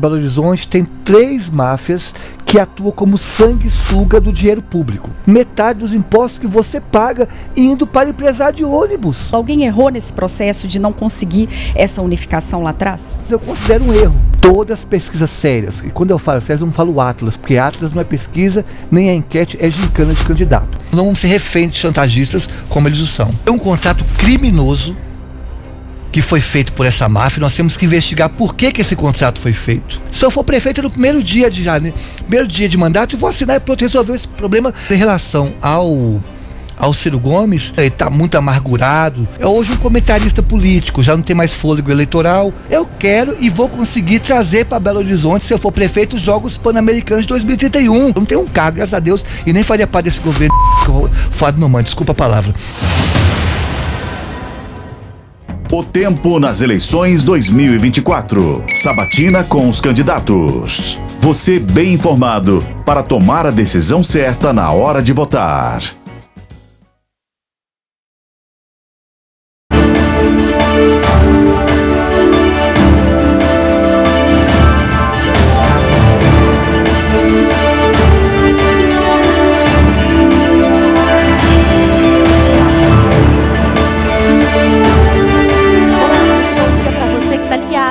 Belo Horizonte tem 3 máfias que atuam como sanguessuga do dinheiro público. Metade dos impostos que você paga indo para o empresário de ônibus. Alguém errou nesse processo de não conseguir essa unificação lá atrás? Eu considero um erro. Todas as pesquisas sérias, e quando eu falo sérias eu não falo Atlas, porque Atlas não é pesquisa, nem a enquete é gincana de candidato. Não vamos ser reféns de chantagistas como eles o são. É um contrato criminoso que foi feito por essa máfia. Nós temos que investigar por que esse contrato foi feito. Se eu for prefeito no primeiro dia de janeiro, primeiro dia de mandato, eu vou assinar para resolver esse problema. Em relação ao Ciro Gomes, ele está muito amargurado, é hoje um comentarista político, já não tem mais fôlego eleitoral. Eu quero e vou conseguir trazer para Belo Horizonte, se eu for prefeito, os Jogos Pan-Americanos de 2031. Eu não tenho um cargo, graças a Deus, e nem faria parte desse governo fado no mãe, desculpa a palavra. O tempo nas eleições 2024. Sabatina com os candidatos. Você bem informado para tomar a decisão certa na hora de votar.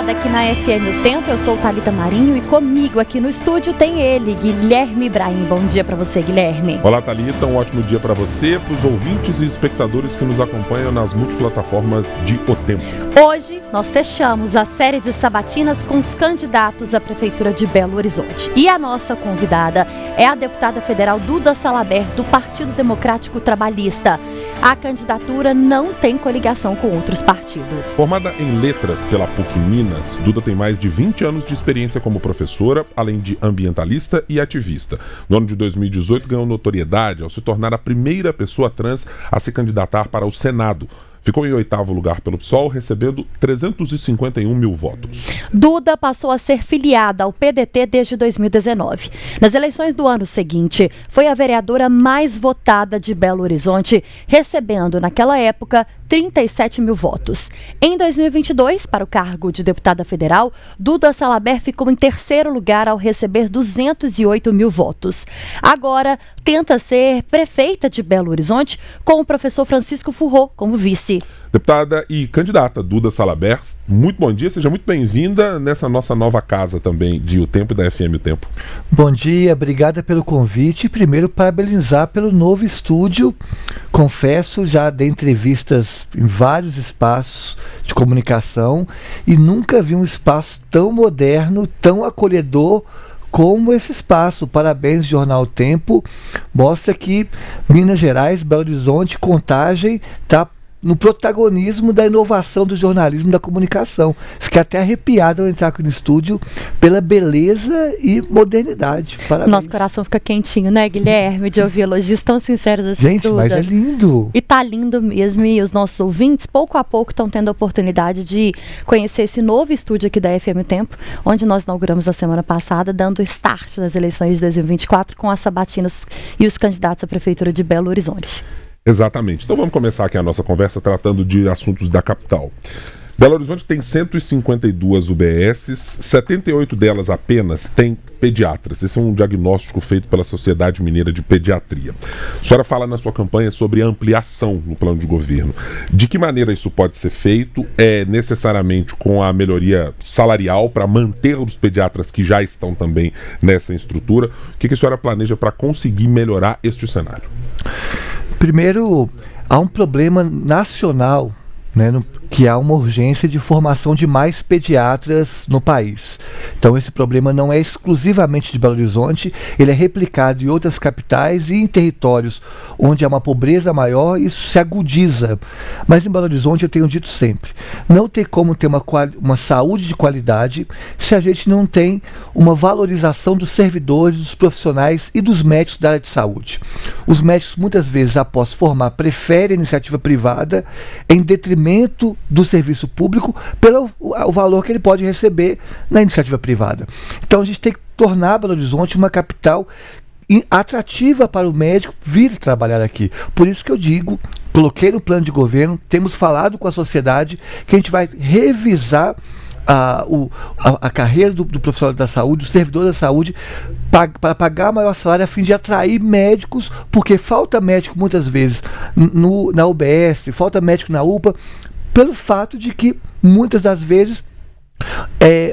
Aqui na FM O Tempo, eu sou Thalita Marinho e comigo aqui no estúdio tem ele, Guilherme Ibrahim. Bom dia para você, Guilherme. Olá, Thalita, um ótimo dia para você, para os ouvintes e espectadores que nos acompanham nas multiplataformas de O Tempo. Hoje nós fechamos a série de sabatinas com os candidatos à Prefeitura de Belo Horizonte. E a nossa convidada é a deputada federal Duda Salabert, do Partido Democrático Trabalhista. A candidatura não tem coligação com outros partidos. Formada em letras pela PUC Minas, Duda tem mais de 20 anos de experiência como professora, além de ambientalista e ativista. No ano de 2018, ganhou notoriedade ao se tornar a primeira pessoa trans a se candidatar para o Senado. Ficou em 8º lugar pelo PSOL, recebendo 351 mil votos. Duda passou a ser filiada ao PDT desde 2019. Nas eleições do ano seguinte, foi a vereadora mais votada de Belo Horizonte, recebendo, naquela época, 37 mil votos. Em 2022, para o cargo de deputada federal, Duda Salabert ficou em 3º lugar ao receber 208 mil votos. Agora, tenta ser prefeita de Belo Horizonte com o professor Francisco Furró como vice. Deputada e candidata Duda Salabert, muito bom dia, seja muito bem-vinda nessa nossa nova casa também de O Tempo e da FM O Tempo. Bom dia, obrigada pelo convite. Primeiro, parabenizar pelo novo estúdio. Confesso, já dei entrevistas em vários espaços de comunicação e nunca vi um espaço tão moderno, tão acolhedor como esse espaço. Parabéns, Jornal O Tempo. Mostra que Minas Gerais, Belo Horizonte, Contagem está no protagonismo da inovação do jornalismo e da comunicação. Fiquei até arrepiado ao entrar aqui no estúdio pela beleza e modernidade. Parabéns. Nosso coração fica quentinho, né, Guilherme, de ouvir elogios tão sinceros assim. Gente, Duda. Mas é lindo. E tá lindo mesmo, e os nossos ouvintes, pouco a pouco, estão tendo a oportunidade de conhecer esse novo estúdio aqui da FM O Tempo, onde nós inauguramos na semana passada, dando start nas eleições de 2024 com as sabatinas e os candidatos à Prefeitura de Belo Horizonte. Exatamente. Então vamos começar aqui a nossa conversa tratando de assuntos da capital. Belo Horizonte tem 152 UBSs, 78 delas apenas têm pediatras. Esse é um diagnóstico feito pela Sociedade Mineira de Pediatria. A senhora fala na sua campanha sobre ampliação no plano de governo. De que maneira isso pode ser feito? É necessariamente com a melhoria salarial para manter os pediatras que já estão também nessa estrutura? O que a senhora planeja para conseguir melhorar este cenário? Primeiro, há um problema nacional, que há uma urgência de formação de mais pediatras no país. Então esse problema não é exclusivamente de Belo Horizonte, ele é replicado em outras capitais e em territórios onde há uma pobreza maior, isso se agudiza. Mas em Belo Horizonte eu tenho dito sempre, não tem como ter uma saúde de qualidade se a gente não tem uma valorização dos servidores, dos profissionais e dos médicos da área de saúde. Os médicos muitas vezes, após formar, preferem a iniciativa privada em detrimento do serviço público pelo o valor que ele pode receber na iniciativa privada. Então a gente tem que tornar Belo Horizonte uma capital atrativa para o médico vir trabalhar aqui. Por isso que eu digo, coloquei no plano de governo, temos falado com a sociedade que a gente vai revisar a carreira do profissional da saúde, do servidor da saúde, para pagar maior salário a fim de atrair médicos, porque falta médico muitas vezes na UBS, falta médico na UPA, pelo fato de que muitas das vezes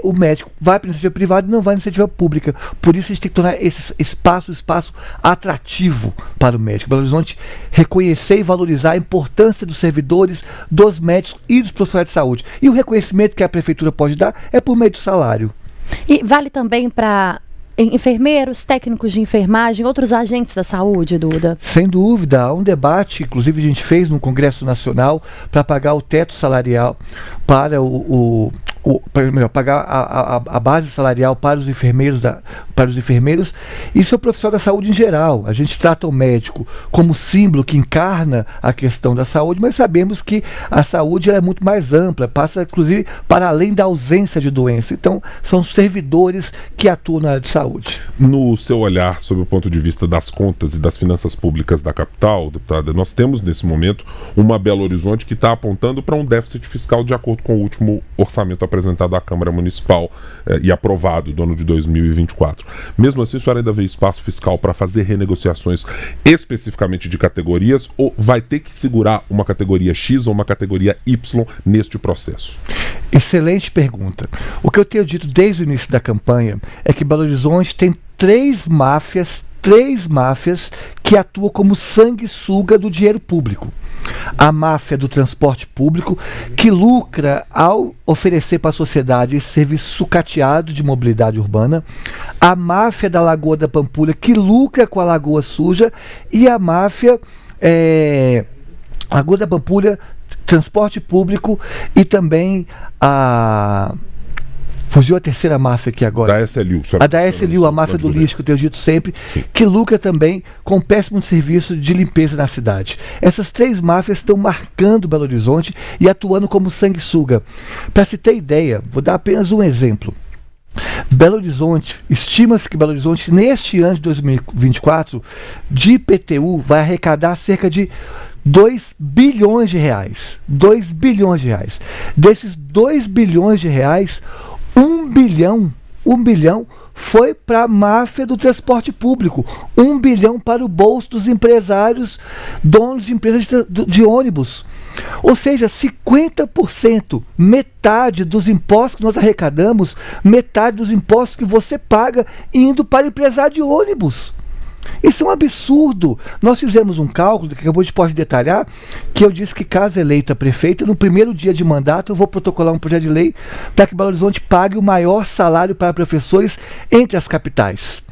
o médico vai para a iniciativa privada e não vai na iniciativa pública. Por isso a gente tem que tornar esse espaço atrativo para o médico. Belo Horizonte reconhecer e valorizar a importância dos servidores, dos médicos e dos profissionais de saúde. E o reconhecimento que a prefeitura pode dar é por meio do salário. E vale também para enfermeiros, técnicos de enfermagem, outros agentes da saúde, Duda? Sem dúvida, há um debate, inclusive a gente fez no Congresso Nacional, para pagar o teto salarial para pagar a base salarial para os enfermeiros, isso é o profissional da saúde em geral. A gente trata o médico como símbolo que encarna a questão da saúde, mas sabemos que a saúde é muito mais ampla, passa inclusive para além da ausência de doença. Então, são servidores que atuam na área de saúde. No seu olhar, sob o ponto de vista das contas e das finanças públicas da capital, deputada, nós temos nesse momento uma Belo Horizonte que está apontando para um déficit fiscal de acordo com o último orçamento apresentado à Câmara Municipal e aprovado do ano de 2024. Mesmo assim, a senhora ainda vê espaço fiscal para fazer renegociações especificamente de categorias, ou vai ter que segurar uma categoria X ou uma categoria Y neste processo? Excelente pergunta. O que eu tenho dito desde o início da campanha é que Belo Horizonte tem três máfias que atuam como sanguessuga do dinheiro público. A máfia do transporte público, que lucra ao oferecer para a sociedade esse serviço sucateado de mobilidade urbana. A máfia da Lagoa da Pampulha, que lucra com a Lagoa Suja. E a máfia Lagoa da Pampulha, transporte público e também fugiu a terceira máfia aqui agora. Da SLU. A da SLU, a máfia do lixo, que eu tenho dito sempre, sim, que lucra também com um péssimo serviço de limpeza na cidade. Essas três máfias estão marcando Belo Horizonte e atuando como sanguessuga. Para se ter ideia, vou dar apenas um exemplo. Belo Horizonte, estima-se que Belo Horizonte, neste ano de 2024, de IPTU, vai arrecadar cerca de 2 bilhões de reais. 2 bilhões de reais. Desses 2 bilhões de reais, 1 bilhão foi para a máfia do transporte público. 1 bilhão para o bolso dos empresários, donos de empresas de ônibus. Ou seja, 50%, metade dos impostos que nós arrecadamos, metade dos impostos que você paga indo para empresário de ônibus. Isso é um absurdo. Nós fizemos um cálculo, que a gente pode detalhar, que eu disse que, caso eleita prefeita, no primeiro dia de mandato eu vou protocolar um projeto de lei para que Belo Horizonte pague o maior salário para professores entre as capitais.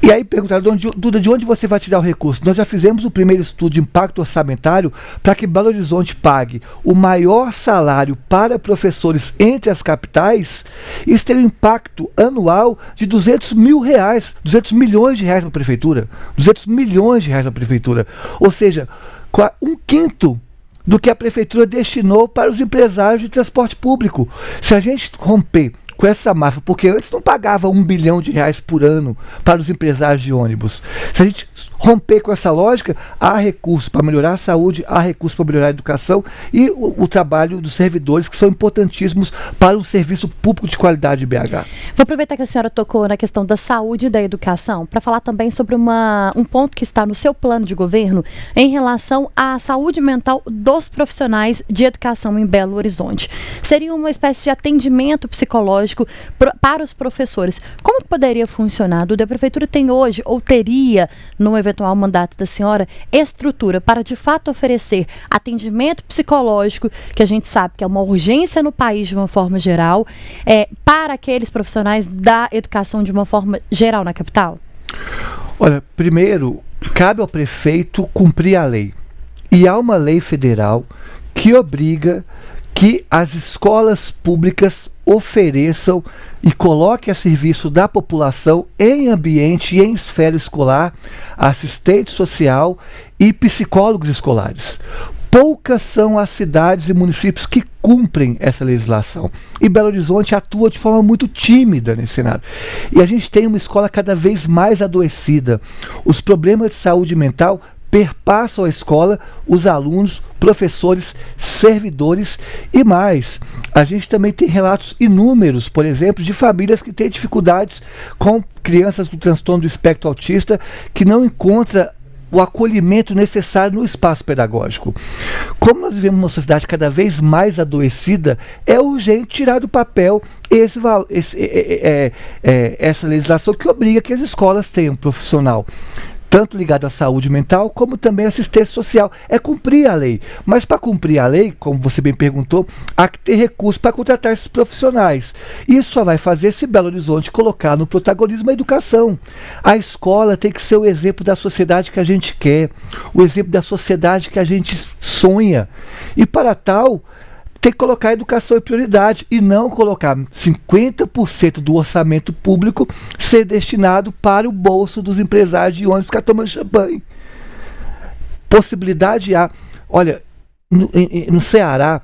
E aí perguntaram, Duda, de onde você vai tirar o recurso? Nós já fizemos o primeiro estudo de impacto orçamentário para que Belo Horizonte pague o maior salário para professores entre as capitais. Isso teria um impacto anual de 200 milhões de reais para a prefeitura. 200 milhões de reais para a prefeitura. Ou seja, 1/5 do que a prefeitura destinou para os empresários de transporte público. Se a gente romper com essa máfia, porque antes não pagava 1 bilhão de reais por ano para os empresários de ônibus. Se a gente romper com essa lógica, há recursos para melhorar a saúde, há recursos para melhorar a educação e o trabalho dos servidores, que são importantíssimos para um serviço público de qualidade de BH. Vou aproveitar que a senhora tocou na questão da saúde e da educação, para falar também sobre um ponto que está no seu plano de governo em relação à saúde mental dos profissionais de educação em Belo Horizonte. Seria uma espécie de atendimento psicológico para os professores. Como que poderia funcionar? A prefeitura tem hoje, ou teria, no eventual mandato da senhora, estrutura para de fato oferecer atendimento psicológico, que a gente sabe que é uma urgência no país de uma forma geral, para aqueles profissionais da educação de uma forma geral na capital? Olha, primeiro, cabe ao prefeito cumprir a lei. E há uma lei federal que obriga que as escolas públicas ofereçam e coloquem a serviço da população em ambiente e em esfera escolar assistente social e psicólogos escolares. Poucas são as cidades e municípios que cumprem essa legislação. E Belo Horizonte atua de forma muito tímida nesse cenário. E a gente tem uma escola cada vez mais adoecida. Os problemas de saúde mental perpassam a escola, os alunos, professores, servidores e mais. A gente também tem relatos inúmeros, por exemplo, de famílias que têm dificuldades com crianças com transtorno do espectro autista que não encontram o acolhimento necessário no espaço pedagógico. Como nós vivemos uma sociedade cada vez mais adoecida, é urgente tirar do papel essa legislação que obriga que as escolas tenham um profissional tanto ligado à saúde mental, como também à assistência social. É cumprir a lei. Mas para cumprir a lei, como você bem perguntou, há que ter recursos para contratar esses profissionais. Isso só vai fazer se Belo Horizonte colocar no protagonismo a educação. A escola tem que ser o exemplo da sociedade que a gente quer, o exemplo da sociedade que a gente sonha. E para tal, tem que colocar a educação em prioridade e não colocar 50% do orçamento público ser destinado para o bolso dos empresários de ônibus ficar tomando champanhe. Possibilidade há. Olha, no Ceará,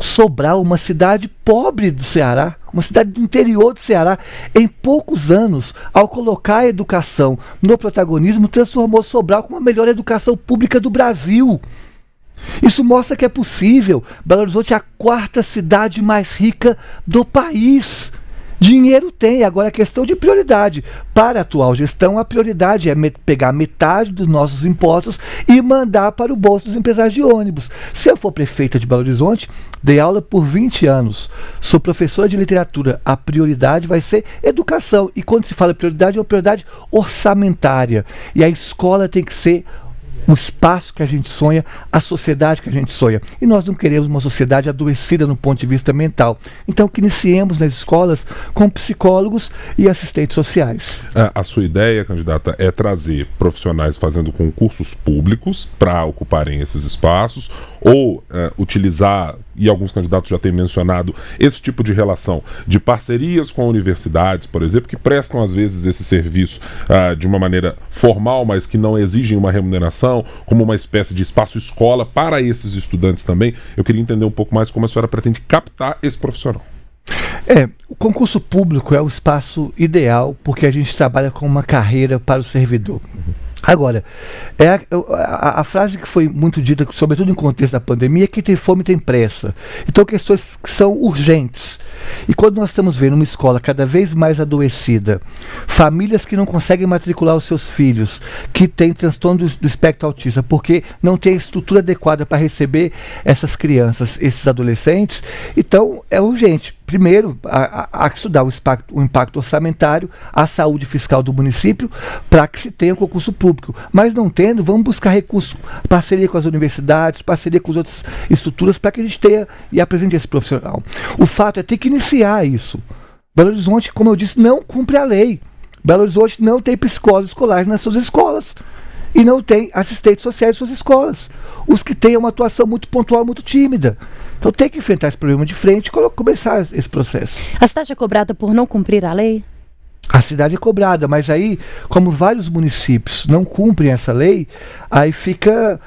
Sobral, uma cidade pobre do Ceará, uma cidade do interior do Ceará, em poucos anos, ao colocar a educação no protagonismo, transformou Sobral como a melhor educação pública do Brasil. Isso mostra que é possível. Belo Horizonte é a 4ª cidade mais rica do país. Dinheiro tem, agora é questão de prioridade. Para a atual gestão, a prioridade é pegar metade dos nossos impostos e mandar para o bolso dos empresários de ônibus. Se eu for prefeita de Belo Horizonte, dei aula por 20 anos, sou professora de literatura, a prioridade vai ser educação. E quando se fala prioridade, é uma prioridade orçamentária. E a escola tem que ser o espaço que a gente sonha, a sociedade que a gente sonha. E nós não queremos uma sociedade adoecida no ponto de vista mental. Então que iniciemos nas escolas com psicólogos e assistentes sociais. A sua ideia, candidata, é trazer profissionais fazendo concursos públicos para ocuparem esses espaços ou utilizar, e alguns candidatos já têm mencionado, esse tipo de relação de parcerias com universidades, por exemplo, que prestam às vezes esse serviço de uma maneira formal, mas que não exigem uma remuneração, como uma espécie de espaço-escola para esses estudantes também. Eu queria entender um pouco mais como a senhora pretende captar esse profissional. O concurso público é o espaço ideal porque a gente trabalha com uma carreira para o servidor. Agora, a frase que foi muito dita, sobretudo em contexto da pandemia, é que quem tem fome tem pressa. Então, questões que são urgentes. E quando nós estamos vendo uma escola cada vez mais adoecida, famílias que não conseguem matricular os seus filhos, que têm transtorno do espectro autista, porque não tem a estrutura adequada para receber essas crianças, esses adolescentes, então é urgente. Primeiro, há que estudar o impacto orçamentário, a saúde fiscal do município, para que se tenha um concurso público. Mas não tendo, vamos buscar recursos, parceria com as universidades, parceria com as outras estruturas, para que a gente tenha e apresente esse profissional. O fato é ter que iniciar isso. Belo Horizonte, como eu disse, não cumpre a lei. Belo Horizonte não tem psicólogos escolares nas suas escolas. E não tem assistentes sociais nas suas escolas. Os que têm uma atuação muito pontual, muito tímida. Então tem que enfrentar esse problema de frente e começar esse processo. A cidade é cobrada por não cumprir a lei? A cidade é cobrada, mas aí, como vários municípios não cumprem essa lei, aí fica...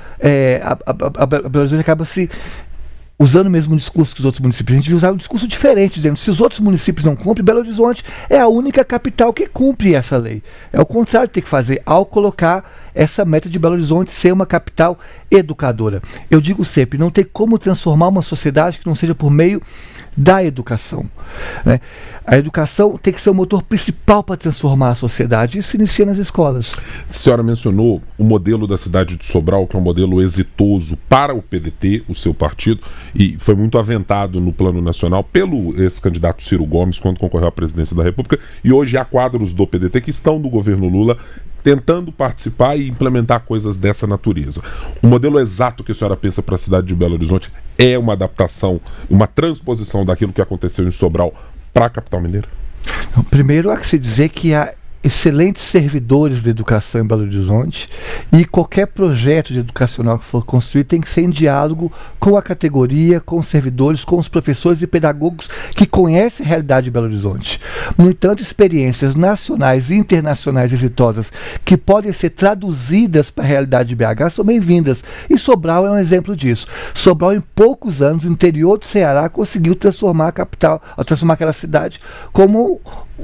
a Belo Horizonte acaba se... usando o mesmo discurso que os outros municípios. A gente devia usar um discurso diferente, dizendo que se os outros municípios não cumprem, Belo Horizonte é a única capital que cumpre essa lei. É o contrário que tem que fazer ao colocar essa meta de Belo Horizonte ser uma capital educadora. Eu digo sempre, não tem como transformar uma sociedade que não seja por meio da educação, né? A educação tem que ser o motor principal para transformar a sociedade. Isso se inicia nas escolas. A senhora mencionou o modelo da cidade de Sobral, que é um modelo exitoso para o PDT, o seu partido, e foi muito aventado no plano nacional pelo ex-candidato Ciro Gomes, quando concorreu à presidência da República, e hoje há quadros do PDT que estão no governo Lula tentando participar e implementar coisas dessa natureza. O modelo exato que a senhora pensa para a cidade de Belo Horizonte é uma adaptação, uma transposição daquilo que aconteceu em Sobral para a capital mineira? Então, primeiro, há que se dizer que há excelentes servidores de educação em Belo Horizonte e qualquer projeto de educacional que for construído tem que ser em diálogo com a categoria, com os servidores, com os professores e pedagogos que conhecem a realidade de Belo Horizonte. No entanto, experiências nacionais e internacionais exitosas que podem ser traduzidas para a realidade de BH são bem-vindas. E Sobral é um exemplo disso. Sobral, em poucos anos, no interior do Ceará, conseguiu transformar a capital, transformar aquela cidade como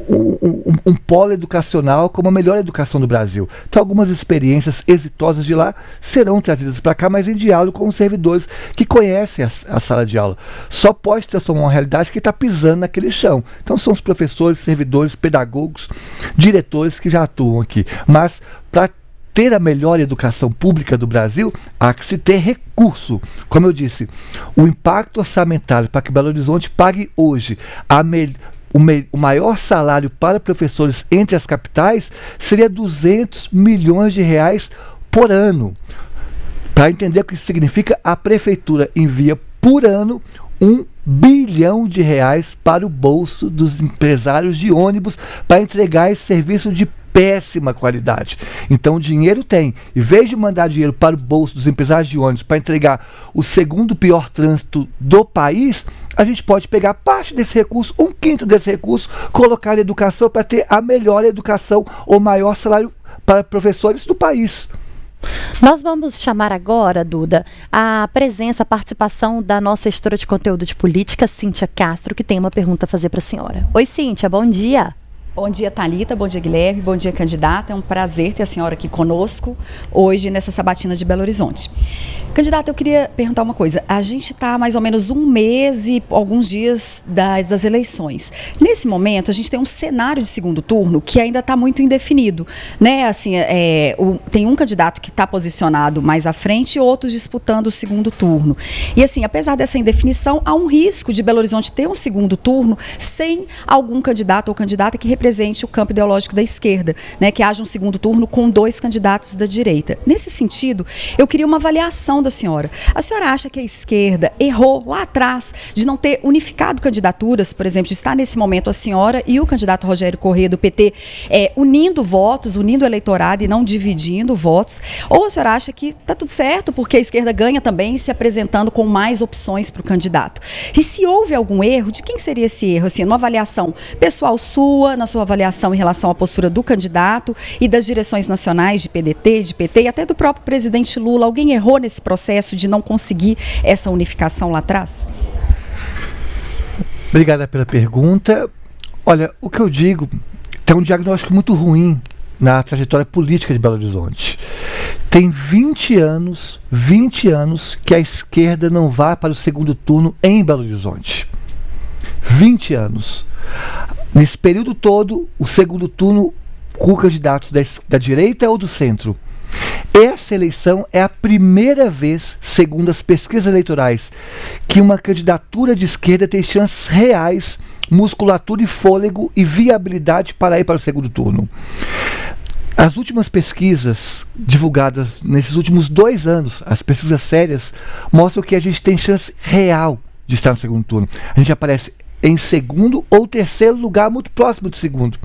um polo educacional como a melhor educação do Brasil. Então, algumas experiências exitosas de lá serão trazidas para cá, mas em diálogo com os servidores que conhecem a sala de aula. Só pode transformar uma realidade que está pisando naquele chão. Então, são os professores, servidores, pedagogos, diretores que já atuam aqui. Mas, para ter a melhor educação pública do Brasil, há que se ter recurso. Como eu disse, o impacto orçamentário para que Belo Horizonte pague hoje o maior salário para professores entre as capitais seria 200 milhões de reais por ano. Para entender o que isso significa, a prefeitura envia por ano 1 bilhão de reais para o bolso dos empresários de ônibus para entregar esse serviço de péssima qualidade. Então, o dinheiro tem. Em vez de mandar dinheiro para o bolso dos empresários de ônibus para entregar o segundo pior trânsito do país, a gente pode pegar parte desse recurso, 1/5 desse recurso, colocar na educação para ter a melhor educação ou maior salário para professores do país. Nós vamos chamar agora, Duda, a participação da nossa gestora de conteúdo de política, Cíntia Castro, que tem uma pergunta a fazer para a senhora. Oi, Cíntia, bom dia. Bom dia, Thalita, bom dia, Guilherme, bom dia, candidata. É um prazer ter a senhora aqui conosco hoje nessa sabatina de Belo Horizonte. Candidata, eu queria perguntar uma coisa. A gente está mais ou menos 1 mês e alguns dias das eleições. Nesse momento, a gente tem um cenário de segundo turno que ainda está muito indefinido, né? Assim, tem um candidato que está posicionado mais à frente e outros disputando o segundo turno. E assim, apesar dessa indefinição, há um risco de Belo Horizonte ter um segundo turno sem algum candidato ou candidata que represente o campo ideológico da esquerda, né? Que haja um segundo turno com 2 candidatos da direita. Nesse sentido, eu queria uma avaliação da senhora. A senhora acha que a esquerda errou lá atrás de não ter unificado candidaturas, por exemplo, de estar nesse momento a senhora e o candidato Rogério Corrêa do PT unindo votos, unindo o eleitorado e não dividindo votos? Ou a senhora acha que está tudo certo porque a esquerda ganha também se apresentando com mais opções para o candidato? E se houve algum erro, de quem seria esse erro? Assim, numa avaliação pessoal sua, na sua avaliação em relação à postura do candidato e das direções nacionais de PDT, de PT e até do próprio presidente Lula, alguém errou nesse processo de não conseguir essa unificação lá atrás? Obrigada pela pergunta. Olha, o que eu digo, tem um diagnóstico muito ruim na trajetória política de Belo Horizonte. Tem 20 anos que a esquerda não vai para o segundo turno em Belo Horizonte. 20 anos. Nesse período todo, o segundo turno com candidatos da direita ou do centro. Essa eleição é a primeira vez, segundo as pesquisas eleitorais, que uma candidatura de esquerda tem chances reais, musculatura e fôlego e viabilidade para ir para o segundo turno. As últimas pesquisas divulgadas nesses últimos 2 anos, as pesquisas sérias, mostram que a gente tem chance real de estar no segundo turno. A gente aparece em segundo ou terceiro lugar, muito próximo do segundo.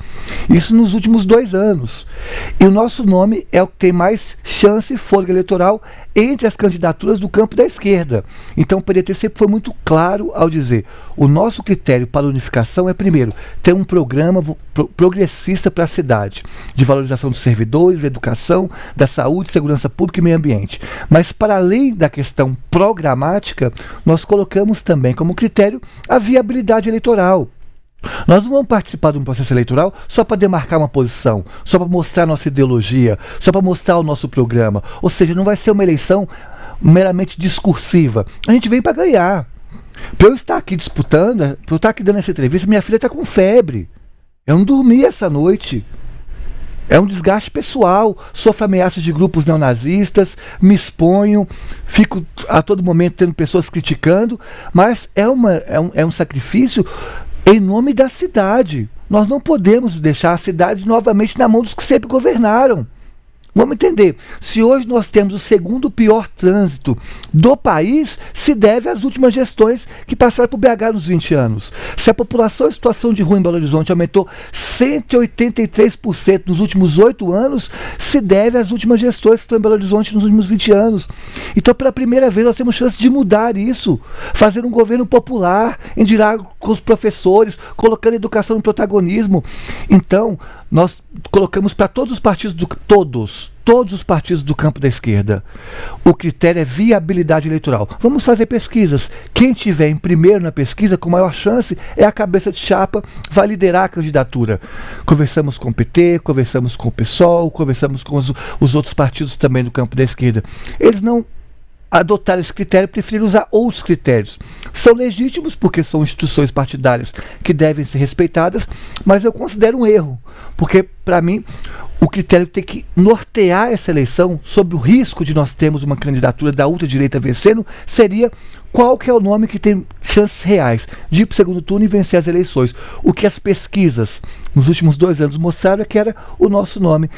Isso nos últimos 2 anos. E o nosso nome é o que tem mais chance e fôlego eleitoral entre as candidaturas do campo da esquerda. Então o PDT sempre foi muito claro ao dizer: o nosso critério para a unificação é, primeiro, ter um programa progressista para a cidade, de valorização dos servidores, da educação, da saúde, segurança pública e meio ambiente. Mas, para além da questão programática, nós colocamos também como critério a viabilidade eleitoral. Nós não vamos participar de um processo eleitoral só para demarcar uma posição, só para mostrar nossa ideologia, só para mostrar o nosso programa. Ou seja, não vai ser uma eleição meramente discursiva. A gente vem para ganhar. Para eu estar aqui disputando, para eu estar aqui dando essa entrevista, minha filha está com febre. Eu não dormi essa noite. É um desgaste pessoal, sofro ameaças de grupos neonazistas, me exponho, fico a todo momento tendo pessoas criticando, mas é um sacrifício em nome da cidade. Nós não podemos deixar a cidade novamente na mão dos que sempre governaram. Vamos entender, se hoje nós temos o segundo pior trânsito do país, se deve às últimas gestões que passaram por BH nos 20 anos. Se a população em situação de rua em Belo Horizonte aumentou 183% nos últimos 8 anos, se deve às últimas gestões que estão em Belo Horizonte nos últimos 20 anos. Então, pela primeira vez, nós temos chance de mudar isso, fazer um governo popular, em diálogo com os professores, colocando a educação no protagonismo. Então, nós colocamos para todos os partidos, todos todos os partidos do campo da esquerda. O critério é viabilidade eleitoral. Vamos fazer pesquisas. Quem tiver em primeiro na pesquisa, com maior chance, é a cabeça de chapa, vai liderar a candidatura. Conversamos com o PT, conversamos com o PSOL, conversamos com os outros partidos também do campo da esquerda. Eles não adotaram esse critério, preferiram usar outros critérios. São legítimos, porque são instituições partidárias que devem ser respeitadas, mas eu considero um erro, porque, para mim, o critério tem que nortear essa eleição sobre o risco de nós termos uma candidatura da ultradireita vencendo, seria qual que é o nome que tem chances reais de ir para o segundo turno e vencer as eleições. O que as pesquisas nos últimos 2 anos mostraram é que era o nosso nome.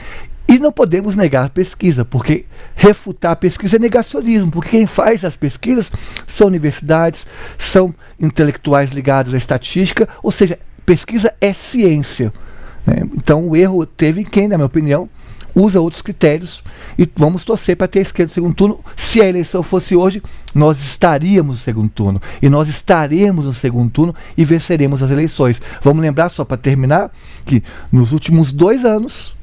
E não podemos negar a pesquisa, porque refutar a pesquisa é negacionismo, porque quem faz as pesquisas são universidades, são intelectuais ligados à estatística, ou seja, pesquisa é ciência, né? Então o erro teve quem, na minha opinião, usa outros critérios, e vamos torcer para ter a esquerda no segundo turno. Se a eleição fosse hoje, nós estaríamos no segundo turno, e nós estaremos no segundo turno e venceremos as eleições. Vamos lembrar, só para terminar, que nos últimos 2 anos,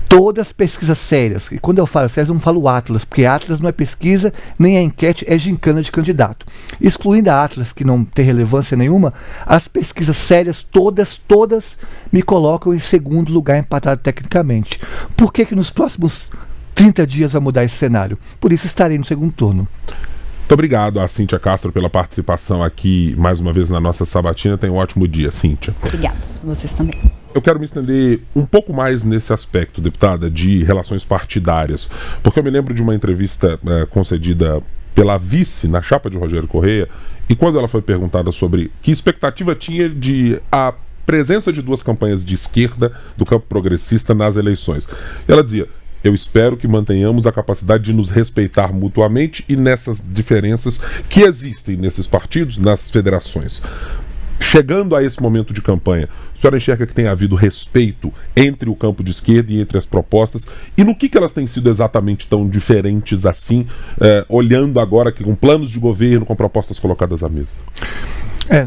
todas as pesquisas sérias, e quando eu falo sérias, eu não falo Atlas, porque Atlas não é pesquisa, nem a enquete é gincana de candidato. Excluindo a Atlas, que não tem relevância nenhuma, as pesquisas sérias, todas me colocam em segundo lugar, empatado tecnicamente. Por que nos próximos 30 dias vai mudar esse cenário? Por isso estarei no segundo turno. Muito obrigado a Cíntia Castro pela participação aqui mais uma vez na nossa sabatina. Tenha um ótimo dia, Cíntia. Obrigada. Vocês também. Eu quero me estender um pouco mais nesse aspecto, deputada, de relações partidárias, porque eu me lembro de uma entrevista concedida pela vice na chapa de Rogério Correia, e quando ela foi perguntada sobre que expectativa tinha de a presença de 2 campanhas de esquerda do campo progressista nas eleições, ela dizia: eu espero que mantenhamos a capacidade de nos respeitar mutuamente e nessas diferenças que existem nesses partidos, nas federações. Chegando a esse momento de campanha, a senhora enxerga que tem havido respeito entre o campo de esquerda e entre as propostas? E no que elas têm sido exatamente tão diferentes assim, olhando agora que com planos de governo, com propostas colocadas à mesa?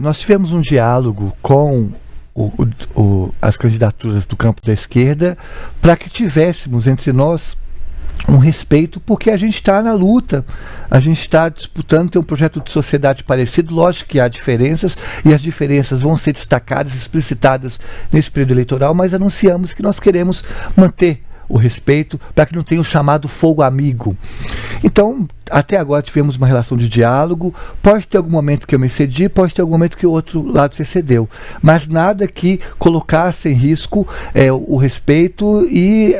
Nós tivemos um diálogo com as candidaturas do campo da esquerda para que tivéssemos entre nós um respeito, porque a gente está na luta, a gente está disputando ter um projeto de sociedade parecido. Lógico que há diferenças, e as diferenças vão ser destacadas, explicitadas nesse período eleitoral, mas anunciamos que nós queremos manter o respeito para que não tenha o chamado fogo amigo. Então, até agora tivemos uma relação de diálogo. Pode ter algum momento que eu me excedi, pode ter algum momento que o outro lado se excedeu, mas nada que colocasse em risco o respeito e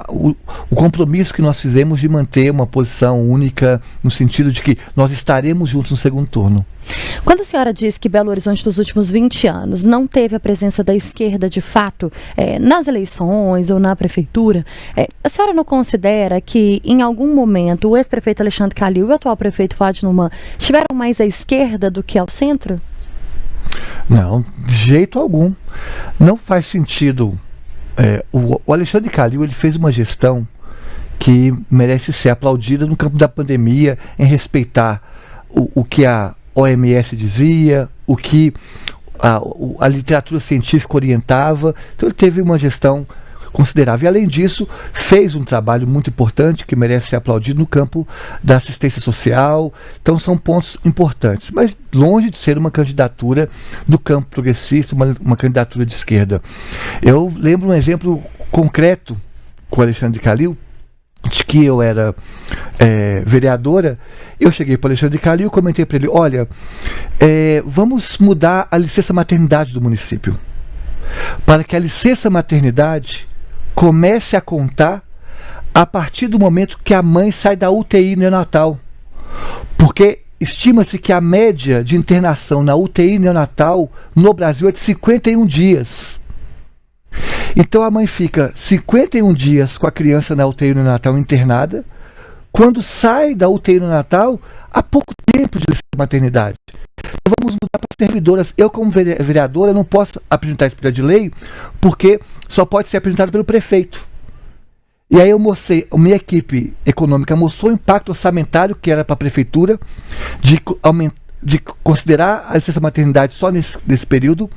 o compromisso que nós fizemos de manter uma posição única, no sentido de que nós estaremos juntos no segundo turno. Quando a senhora diz que Belo Horizonte dos últimos 20 anos não teve a presença da esquerda de fato nas eleições ou na prefeitura, a senhora não considera que em algum momento o ex-prefeito Alexandre Calil e o atual prefeito Fádio Numan estiveram mais à esquerda do que ao centro? Não, de jeito algum. Não faz sentido. O Alexandre Calil, ele fez uma gestão que merece ser aplaudida no campo da pandemia, em respeitar o que a OMS dizia, o que a literatura científica orientava. Então ele teve uma gestão considerável. E, além disso, fez um trabalho muito importante que merece ser aplaudido no campo da assistência social. Então são pontos importantes, mas longe de ser uma candidatura do campo progressista, uma candidatura de esquerda. Eu lembro um exemplo concreto com o Alexandre Calil, de que eu era vereadora. Eu cheguei para o Alexandre Calil e comentei para ele: olha, vamos mudar a licença maternidade do município, para que a licença maternidade comece a contar a partir do momento que a mãe sai da UTI neonatal, porque estima-se que a média de internação na UTI neonatal no Brasil é de 51 dias. Então a mãe fica 51 dias com a criança na UTI neonatal internada. Quando sai da UTI neonatal, há pouco tempo de licença maternidade. Então vamos mudar para as servidoras. Eu, como vereadora, não posso apresentar esse projeto de lei, porque só pode ser apresentado pelo prefeito. E aí eu mostrei, a minha equipe econômica mostrou o impacto orçamentário que era para a prefeitura de considerar a licença maternidade só nesse período,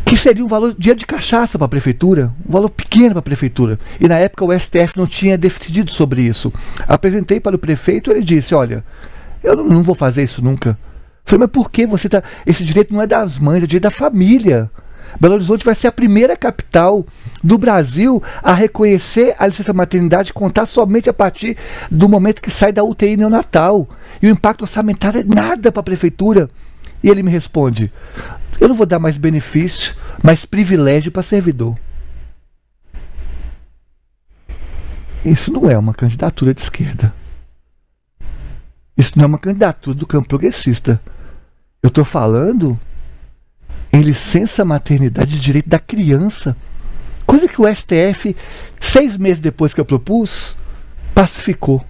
que seria um valor, dinheiro de cachaça para a prefeitura, um valor pequeno para a prefeitura. E na época o STF não tinha decidido sobre isso. Apresentei para o prefeito, ele disse, olha, eu não vou fazer isso nunca. Falei, mas por que você tá... Esse direito não é das mães, é direito da família. Belo Horizonte vai ser a primeira capital do Brasil a reconhecer a licença maternidade e contar somente a partir do momento que sai da UTI neonatal. E o impacto orçamentário é nada para a prefeitura. E ele me responde, eu não vou dar mais benefício, mais privilégio para servidor. Isso não é uma candidatura de esquerda. Isso não é uma candidatura do campo progressista. Eu estou falando em licença maternidade de direito da criança. Coisa que o STF, 6 meses depois que eu propus, pacificou.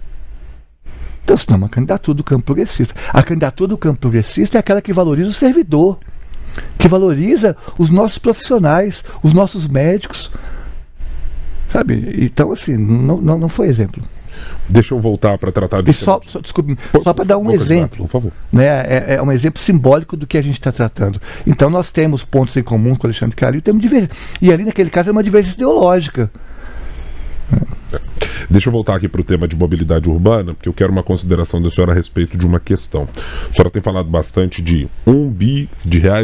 Então isso não é uma candidatura do campo progressista. A candidatura do campo progressista é aquela que valoriza o servidor, que valoriza os nossos profissionais, os nossos médicos. Sabe? Então, assim, não foi exemplo. Deixa eu voltar para tratar disso. Desculpe, só para dar um exemplo, por favor. Né, é um exemplo simbólico do que a gente está tratando. Então nós temos pontos em comum com o Alexandre Calil, temos divergência. E ali naquele caso é uma divergência ideológica. Deixa eu voltar aqui para o tema de mobilidade urbana, porque eu quero uma consideração da senhora a respeito de uma questão. A senhora tem falado bastante de R$1 bi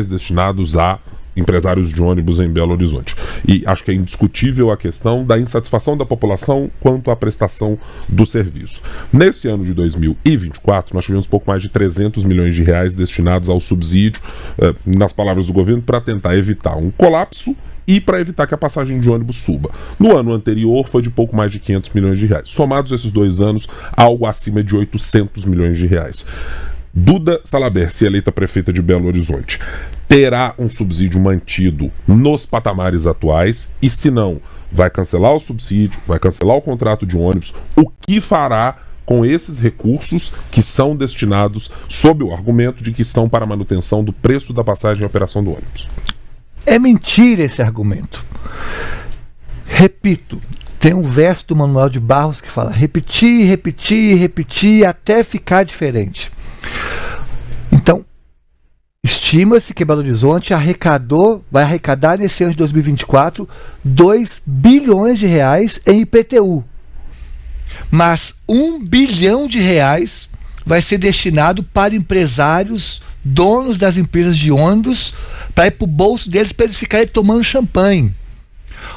destinados a empresários de ônibus em Belo Horizonte. E acho que é indiscutível a questão da insatisfação da população quanto à prestação do serviço. Nesse ano de 2024, nós tivemos pouco mais de R$300 milhões destinados ao subsídio, nas palavras do governo, para tentar evitar um colapso e para evitar que a passagem de ônibus suba. No ano anterior foi de pouco mais de R$500 milhões. Somados esses 2 anos, algo acima de R$800 milhões. Duda Salabert, se eleita prefeita de Belo Horizonte, terá um subsídio mantido nos patamares atuais e, se não, vai cancelar o subsídio, vai cancelar o contrato de ônibus. O que fará com esses recursos que são destinados sob o argumento de que são para a manutenção do preço da passagem e operação do ônibus? É mentira esse argumento. Repito, tem um verso do Manuel de Barros que fala repetir, repetir, repetir até ficar diferente. Então, estima-se que Belo Horizonte vai arrecadar nesse ano de 2024 R$2 bilhões em IPTU. Mas R$1 bilhão vai ser destinado para empresários, donos das empresas de ônibus, para ir para o bolso deles para eles ficarem tomando champanhe.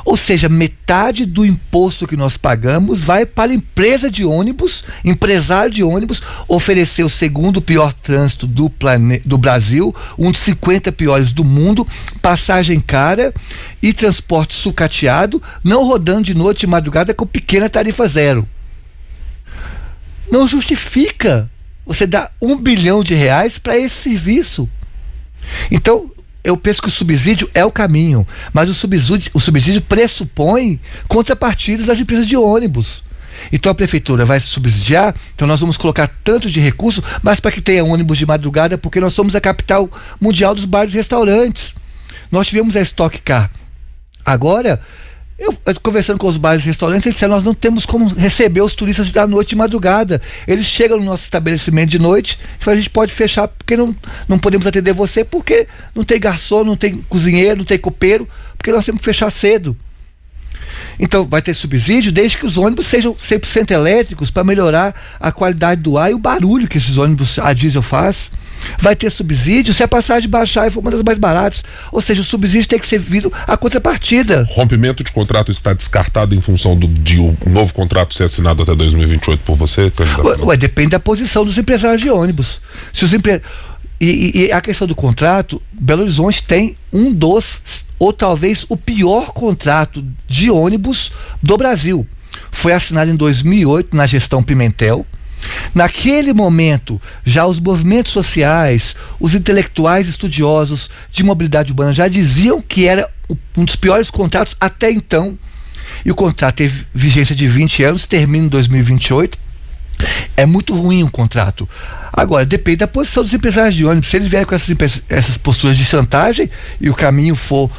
Ou seja, metade do imposto que nós pagamos vai para a empresa de ônibus, empresário de ônibus, oferecer o segundo pior trânsito do Brasil, um dos 50 piores do mundo, passagem cara e transporte sucateado, não rodando de noite e madrugada com pequena tarifa zero. Não justifica você dar R$1 bilhão para esse serviço. Então, eu penso que o subsídio é o caminho, mas o subsídio pressupõe contrapartidas das empresas de ônibus. Então a prefeitura vai subsidiar, então nós vamos colocar tanto de recurso, mas para que tenha ônibus de madrugada, porque nós somos a capital mundial dos bares e restaurantes. Nós tivemos a Stock Car. Agora, eu conversando com os bares e restaurantes, eles disseram, nós não temos como receber os turistas da noite e madrugada. Eles chegam no nosso estabelecimento de noite, a gente pode fechar porque não podemos atender você, porque não tem garçom, não tem cozinheiro, não tem copeiro, porque nós temos que fechar cedo. Então vai ter subsídio desde que os ônibus sejam 100% elétricos para melhorar a qualidade do ar e o barulho que esses ônibus a diesel faz. Vai ter subsídio se a passagem baixar e for uma das mais baratas. Ou seja, o subsídio tem que ser vindo à contrapartida. Rompimento de contrato está descartado em função de um novo contrato ser assinado até 2028 por você, candidato? Depende da posição dos empresários de ônibus. Se os e a questão do contrato, Belo Horizonte tem um dos, ou talvez o pior contrato de ônibus do Brasil. Foi assinado em 2008 na gestão Pimentel. Naquele momento, já os movimentos sociais, os intelectuais estudiosos de mobilidade urbana já diziam que era um dos piores contratos até então. E o contrato teve vigência de 20 anos, termina em 2028. É muito ruim o contrato. Agora, depende da posição dos empresários de ônibus. Se eles vierem com essas posturas de chantagem e o caminho for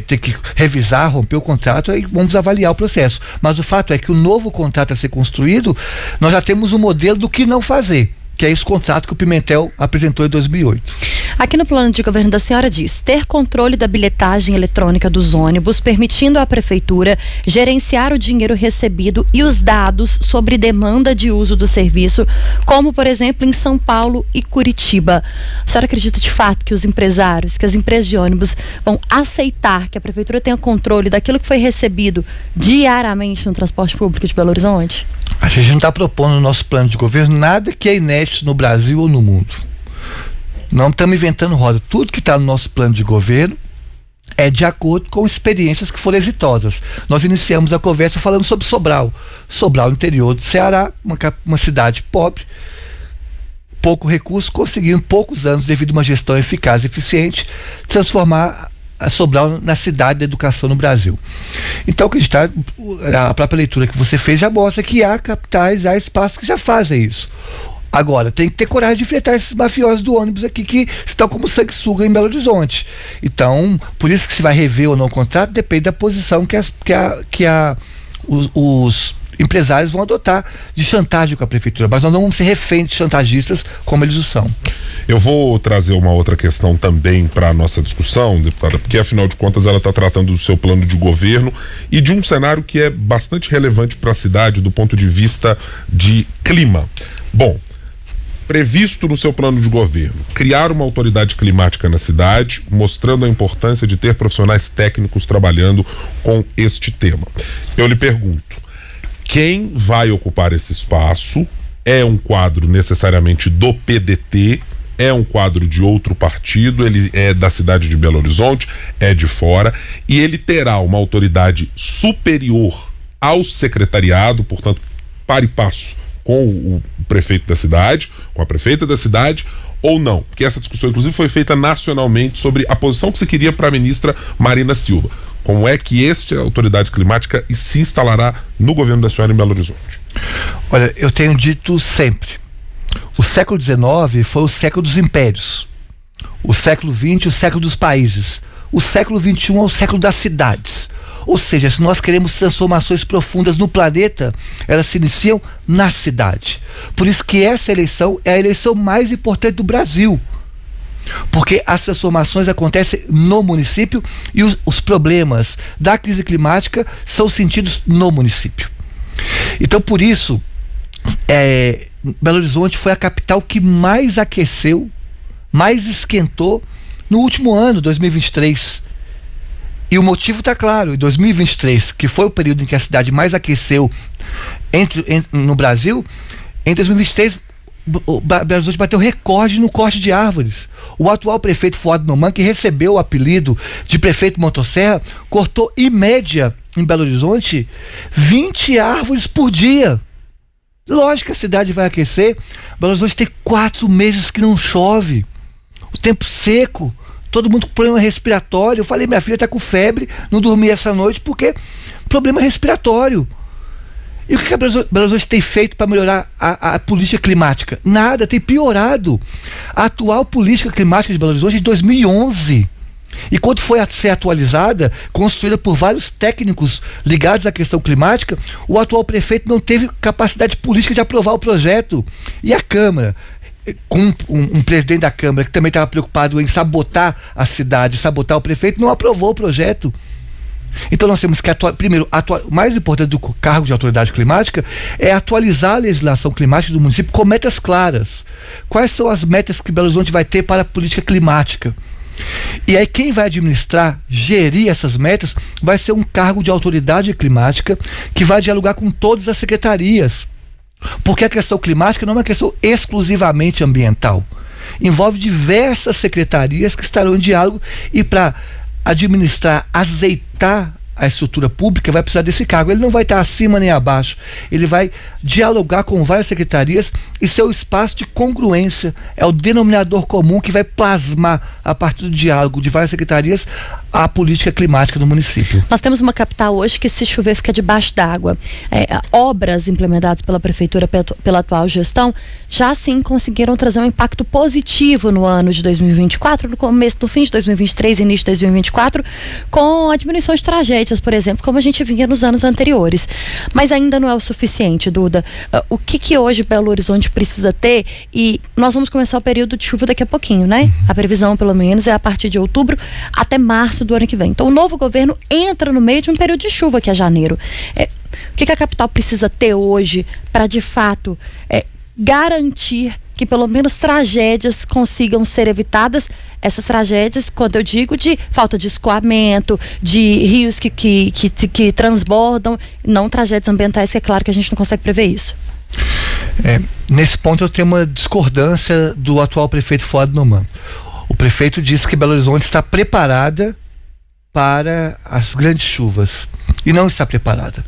ter que revisar, romper o contrato, aí vamos avaliar o processo. Mas o fato é que o novo contrato a ser construído, nós já temos um modelo do que não fazer, que é esse contrato que o Pimentel apresentou em 2008. Aqui no plano de governo da senhora diz: ter controle da bilhetagem eletrônica dos ônibus, permitindo à prefeitura gerenciar o dinheiro recebido e os dados sobre demanda de uso do serviço, como por exemplo em São Paulo e Curitiba. A senhora acredita de fato que os empresários, que as empresas de ônibus vão aceitar que a prefeitura tenha controle daquilo que foi recebido diariamente no transporte público de Belo Horizonte? A gente não está propondo no nosso plano de governo nada que é inédito no Brasil ou no mundo. Não estamos inventando roda. Tudo que está no nosso plano de governo é de acordo com experiências que foram exitosas. Nós iniciamos a conversa falando sobre Sobral. Sobral, no interior do Ceará, uma cidade pobre, pouco recurso, conseguiu em poucos anos, devido a uma gestão eficaz e eficiente, transformar a Sobral na cidade da educação no Brasil. Então, que a própria leitura que você fez já mostra que há capitais, há espaços que já fazem isso. Agora, tem que ter coragem de enfrentar esses mafiosos do ônibus aqui que estão como sanguessuga em Belo Horizonte. Então, por isso que se vai rever ou não o contrato, depende da posição os empresários vão adotar de chantagem com a prefeitura, mas nós não vamos ser reféns de chantagistas como eles o são. Eu vou trazer uma outra questão também para a nossa discussão, deputada, porque afinal de contas ela está tratando do seu plano de governo e de um cenário que é bastante relevante para a cidade do ponto de vista de clima. Bom, previsto no seu plano de governo, criar uma autoridade climática na cidade, mostrando a importância de ter profissionais técnicos trabalhando com este tema. Eu lhe pergunto, quem vai ocupar esse espaço? É um quadro necessariamente do PDT? É um quadro de outro partido? Ele é da cidade de Belo Horizonte? É de fora? E ele terá uma autoridade superior ao secretariado, portanto, para e passo com o prefeito da cidade, com a prefeita da cidade, ou não? Porque essa discussão, inclusive, foi feita nacionalmente sobre a posição que se queria para a ministra Marina Silva. Como é que esta autoridade climática se instalará no governo da senhora em Belo Horizonte? Olha, eu tenho dito sempre, o século XIX foi o século dos impérios, o século XX o século dos países, o século XXI é o século das cidades. Ou seja, se nós queremos transformações profundas no planeta, elas se iniciam na cidade. Por isso que essa eleição é a eleição mais importante do Brasil. Porque as transformações acontecem no município e os problemas da crise climática são sentidos no município. Então, por isso, Belo Horizonte foi a capital que mais aqueceu, mais esquentou no último ano, 2023. E o motivo está claro, em 2023, que foi o período em que a cidade mais aqueceu no Brasil, em 2023 o Belo Horizonte bateu recorde no corte de árvores. O atual prefeito Fuad Noman, que recebeu o apelido de prefeito motosserra, cortou em média em Belo Horizonte 20 árvores por dia. Lógico que a cidade vai aquecer. Belo Horizonte tem 4 meses que não chove, o tempo seco, todo mundo com problema respiratório. Eu falei, minha filha está com febre, não dormi essa noite porque problema respiratório. E o que a Belo Horizonte tem feito para melhorar a política climática? Nada, tem piorado. A atual política climática de Belo Horizonte é de 2011. E quando foi a ser atualizada, construída por vários técnicos ligados à questão climática, o atual prefeito não teve capacidade política de aprovar o projeto. E a Câmara, com um presidente da Câmara que também estava preocupado em sabotar a cidade, sabotar o prefeito, não aprovou o projeto. Então nós temos que o mais importante do cargo de autoridade climática é atualizar a legislação climática do município com metas claras. Quais são as metas que Belo Horizonte vai ter para a política climática? E aí quem vai administrar, gerir essas metas, vai ser um cargo de autoridade climática que vai dialogar com todas as secretarias. Porque a questão climática não é uma questão exclusivamente ambiental. Envolve diversas secretarias que estarão em diálogo, e para administrar, azeitar a estrutura pública, vai precisar desse cargo. Ele não vai estar acima nem abaixo, ele vai dialogar com várias secretarias e ser o espaço de congruência, é o denominador comum que vai plasmar, a partir do diálogo de várias secretarias, a política climática do município. Nós temos uma capital hoje que, se chover, fica debaixo d'água. Obras implementadas pela prefeitura pela atual gestão já sim conseguiram trazer um impacto positivo no ano de 2024, no fim de 2023 e início de 2024, com a diminuição de tragédias, por exemplo, como a gente vinha nos anos anteriores. Mas ainda não é o suficiente, Duda. O que hoje Belo Horizonte precisa ter? E nós vamos começar o período de chuva daqui a pouquinho, né? A previsão, pelo menos, é a partir de outubro até março do ano que vem. Então o novo governo entra no meio de um período de chuva, que é janeiro. O que a capital precisa ter hoje para, de fato, garantir que pelo menos tragédias consigam ser evitadas? Essas tragédias, quando eu digo de falta de escoamento, de rios que transbordam, não tragédias ambientais, que é claro que a gente não consegue prever isso. Nesse ponto eu tenho uma discordância do atual prefeito Fuad Numan. O prefeito disse que Belo Horizonte está preparada para as grandes chuvas, e não está preparada.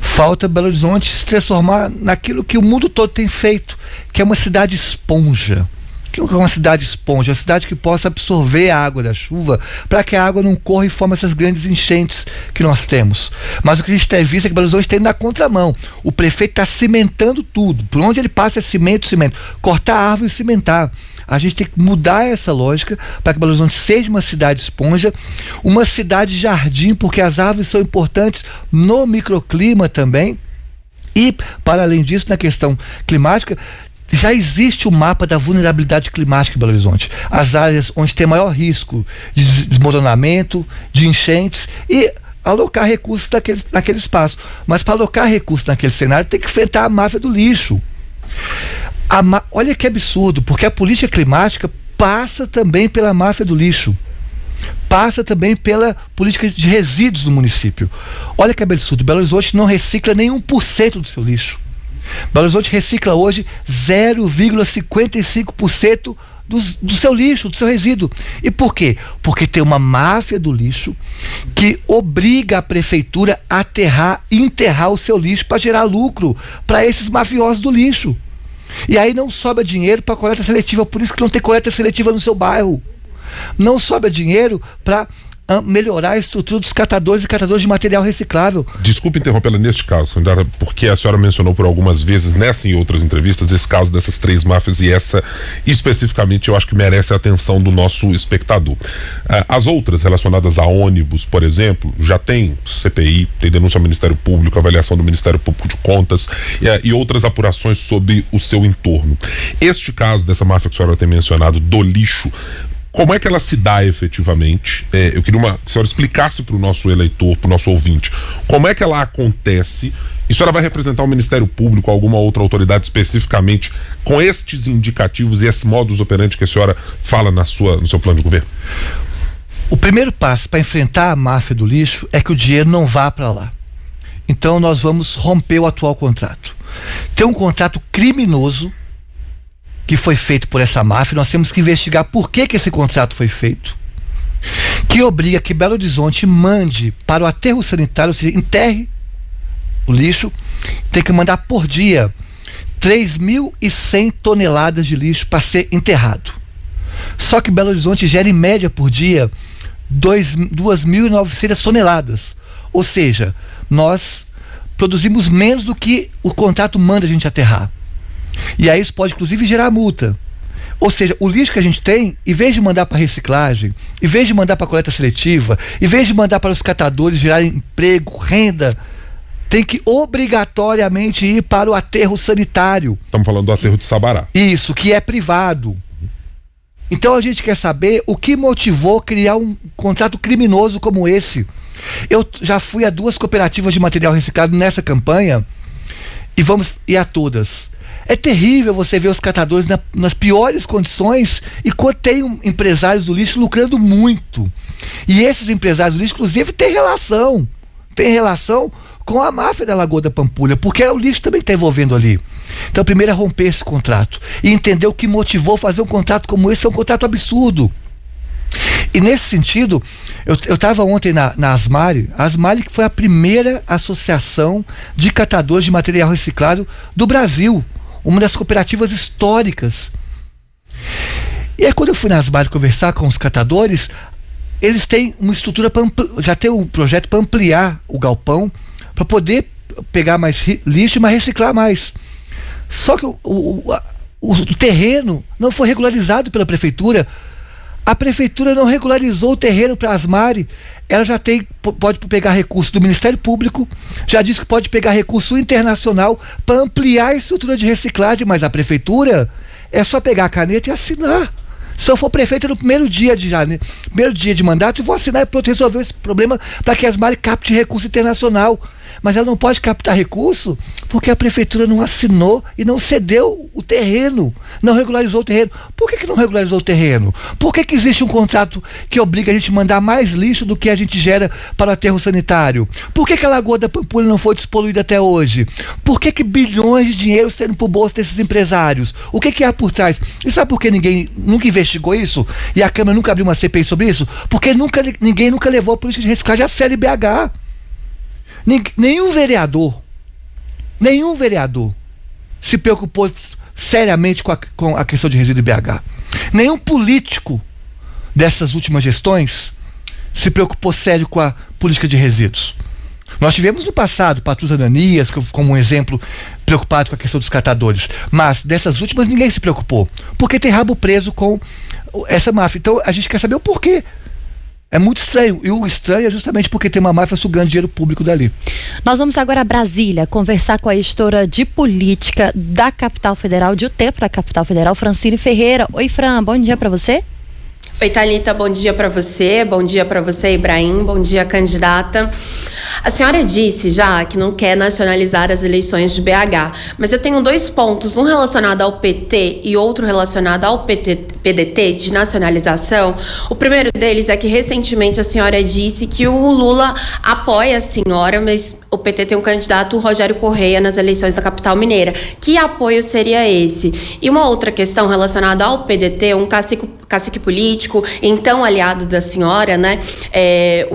Falta Belo Horizonte se transformar naquilo que o mundo todo tem feito, que é uma cidade esponja. Que não é uma cidade esponja, é uma cidade que possa absorver a água da chuva, para que a água não corra e forme essas grandes enchentes que nós temos. Mas o que a gente tem visto é que Belo Horizonte está indo na contramão. O prefeito está cimentando tudo. Por onde ele passa é cimento. Cortar a árvore e cimentar. A gente tem que mudar essa lógica para que Belo Horizonte seja uma cidade esponja, uma cidade jardim, porque as árvores são importantes no microclima também. E, para além disso, na questão climática, já existe o mapa da vulnerabilidade climática em Belo Horizonte. As áreas onde tem maior risco de desmoronamento, de enchentes, e alocar recursos naquele espaço. Mas para alocar recursos naquele cenário, tem que enfrentar a máfia do lixo. Olha que absurdo, porque a política climática passa também pela máfia do lixo. Passa também pela política de resíduos do município. Olha que absurdo, Belo Horizonte não recicla nem 1% do seu lixo. Belo Horizonte recicla hoje 0,55% do seu lixo, do seu resíduo. E por quê? Porque tem uma máfia do lixo que obriga a prefeitura a enterrar o seu lixo para gerar lucro para esses mafiosos do lixo. E aí não sobra dinheiro para coleta seletiva, por isso que não tem coleta seletiva no seu bairro. Não sobra dinheiro para melhorar a estrutura dos catadores e catadores de material reciclável. Desculpe interrompê-la neste caso, porque a senhora mencionou por algumas vezes, nessa e em outras entrevistas, esse caso dessas 3 máfias, e essa especificamente eu acho que merece a atenção do nosso espectador. As outras relacionadas a ônibus, por exemplo, já tem CPI, tem denúncia ao Ministério Público, avaliação do Ministério Público de Contas e outras apurações sobre o seu entorno. Este caso dessa máfia que a senhora tem mencionado, do lixo, como é que ela se dá efetivamente? Eu queria que a senhora explicasse para o nosso eleitor, para o nosso ouvinte, como é que ela acontece. E a senhora vai representar o Ministério Público, alguma outra autoridade especificamente, com estes indicativos e esse modus operandi que a senhora fala no seu plano de governo? O primeiro passo para enfrentar a máfia do lixo é que o dinheiro não vá para lá. Então nós vamos romper o atual contrato. Tem um contrato criminoso que foi feito por essa máfia. Nós temos que investigar por que esse contrato foi feito, que obriga que Belo Horizonte mande para o aterro sanitário, ou seja, enterre o lixo, tem que mandar por dia 3.100 toneladas de lixo para ser enterrado. Só que Belo Horizonte gera em média por dia 2.900 toneladas, ou seja, nós produzimos menos do que o contrato manda a gente aterrar. E aí isso pode inclusive gerar multa. Ou seja, o lixo que a gente tem, em vez de mandar para reciclagem, em vez de mandar para coleta seletiva, em vez de mandar para os catadores gerarem emprego, renda, tem que obrigatoriamente ir para o aterro sanitário. Estamos falando do aterro de Sabará. Isso, que é privado. Então a gente quer saber o que motivou criar um contrato criminoso como esse. Eu já fui a 2 cooperativas de material reciclado nessa campanha e vamos ir a todas. É terrível você ver os catadores nas piores condições e tem empresários do lixo lucrando muito. E esses empresários do lixo, inclusive, têm relação com a máfia da Lagoa da Pampulha, porque o lixo também está envolvendo ali. Então, primeiro é romper esse contrato e entender o que motivou fazer um contrato como esse. É um contrato absurdo. E nesse sentido, eu estava ontem na Asmari, que foi a primeira associação de catadores de material reciclado do Brasil, uma das cooperativas históricas. E aí quando eu fui na Asmari conversar com os catadores, eles têm uma estrutura, já tem um projeto para ampliar o galpão, para poder pegar mais lixo, mas reciclar mais. Só que o terreno não foi regularizado pela prefeitura. A prefeitura não regularizou o terreno para a Asmari. Ela já pode pegar recurso do Ministério Público, já disse que pode pegar recurso internacional para ampliar a estrutura de reciclagem, mas a prefeitura é só pegar a caneta e assinar. Se eu for prefeita no primeiro dia de mandato, eu vou assinar e pronto, resolver esse problema para que a Asmari capte recurso internacional. Mas ela não pode captar recurso porque a prefeitura não assinou e não cedeu o terreno, não regularizou o terreno. Por que não regularizou o terreno? Por que existe um contrato que obriga a gente a mandar mais lixo do que a gente gera para o aterro sanitário? Por que a Lagoa da Pampulha não foi despoluída até hoje? Por que bilhões de dinheiro saindo para o bolso desses empresários? O que há por trás? E sabe por que ninguém nunca investigou isso? E a Câmara nunca abriu uma CPI sobre isso? Porque ninguém nunca levou a política de reciclagem a sério em BH. Nenhum vereador se preocupou seriamente com a questão de resíduo em BH. Nenhum político dessas últimas gestões se preocupou sério com a política de resíduos. Nós tivemos no passado Patrus Ananias como um exemplo preocupado com a questão dos catadores, mas dessas últimas ninguém se preocupou, porque tem rabo preso com essa máfia. Então a gente quer saber o porquê. É muito estranho, e o estranho é justamente porque tem uma máfia sugando dinheiro público dali. Nós vamos agora a Brasília conversar com a gestora de política da Capital Federal, de UT para a Capital Federal, Francine Ferreira. Oi, Fran, bom dia para você. Oi, Thalita, bom dia para você, Ibrahim, bom dia, candidata. A senhora disse já que não quer nacionalizar as eleições de BH, mas eu tenho 2 pontos, um relacionado ao PT e outro relacionado ao PDT de nacionalização. O primeiro deles é que recentemente a senhora disse que o Lula apoia a senhora, mas o PT tem um candidato, o Rogério Correia, nas eleições da capital mineira. Que apoio seria esse? E uma outra questão relacionada ao PDT, um cacique político, então aliado da senhora, né?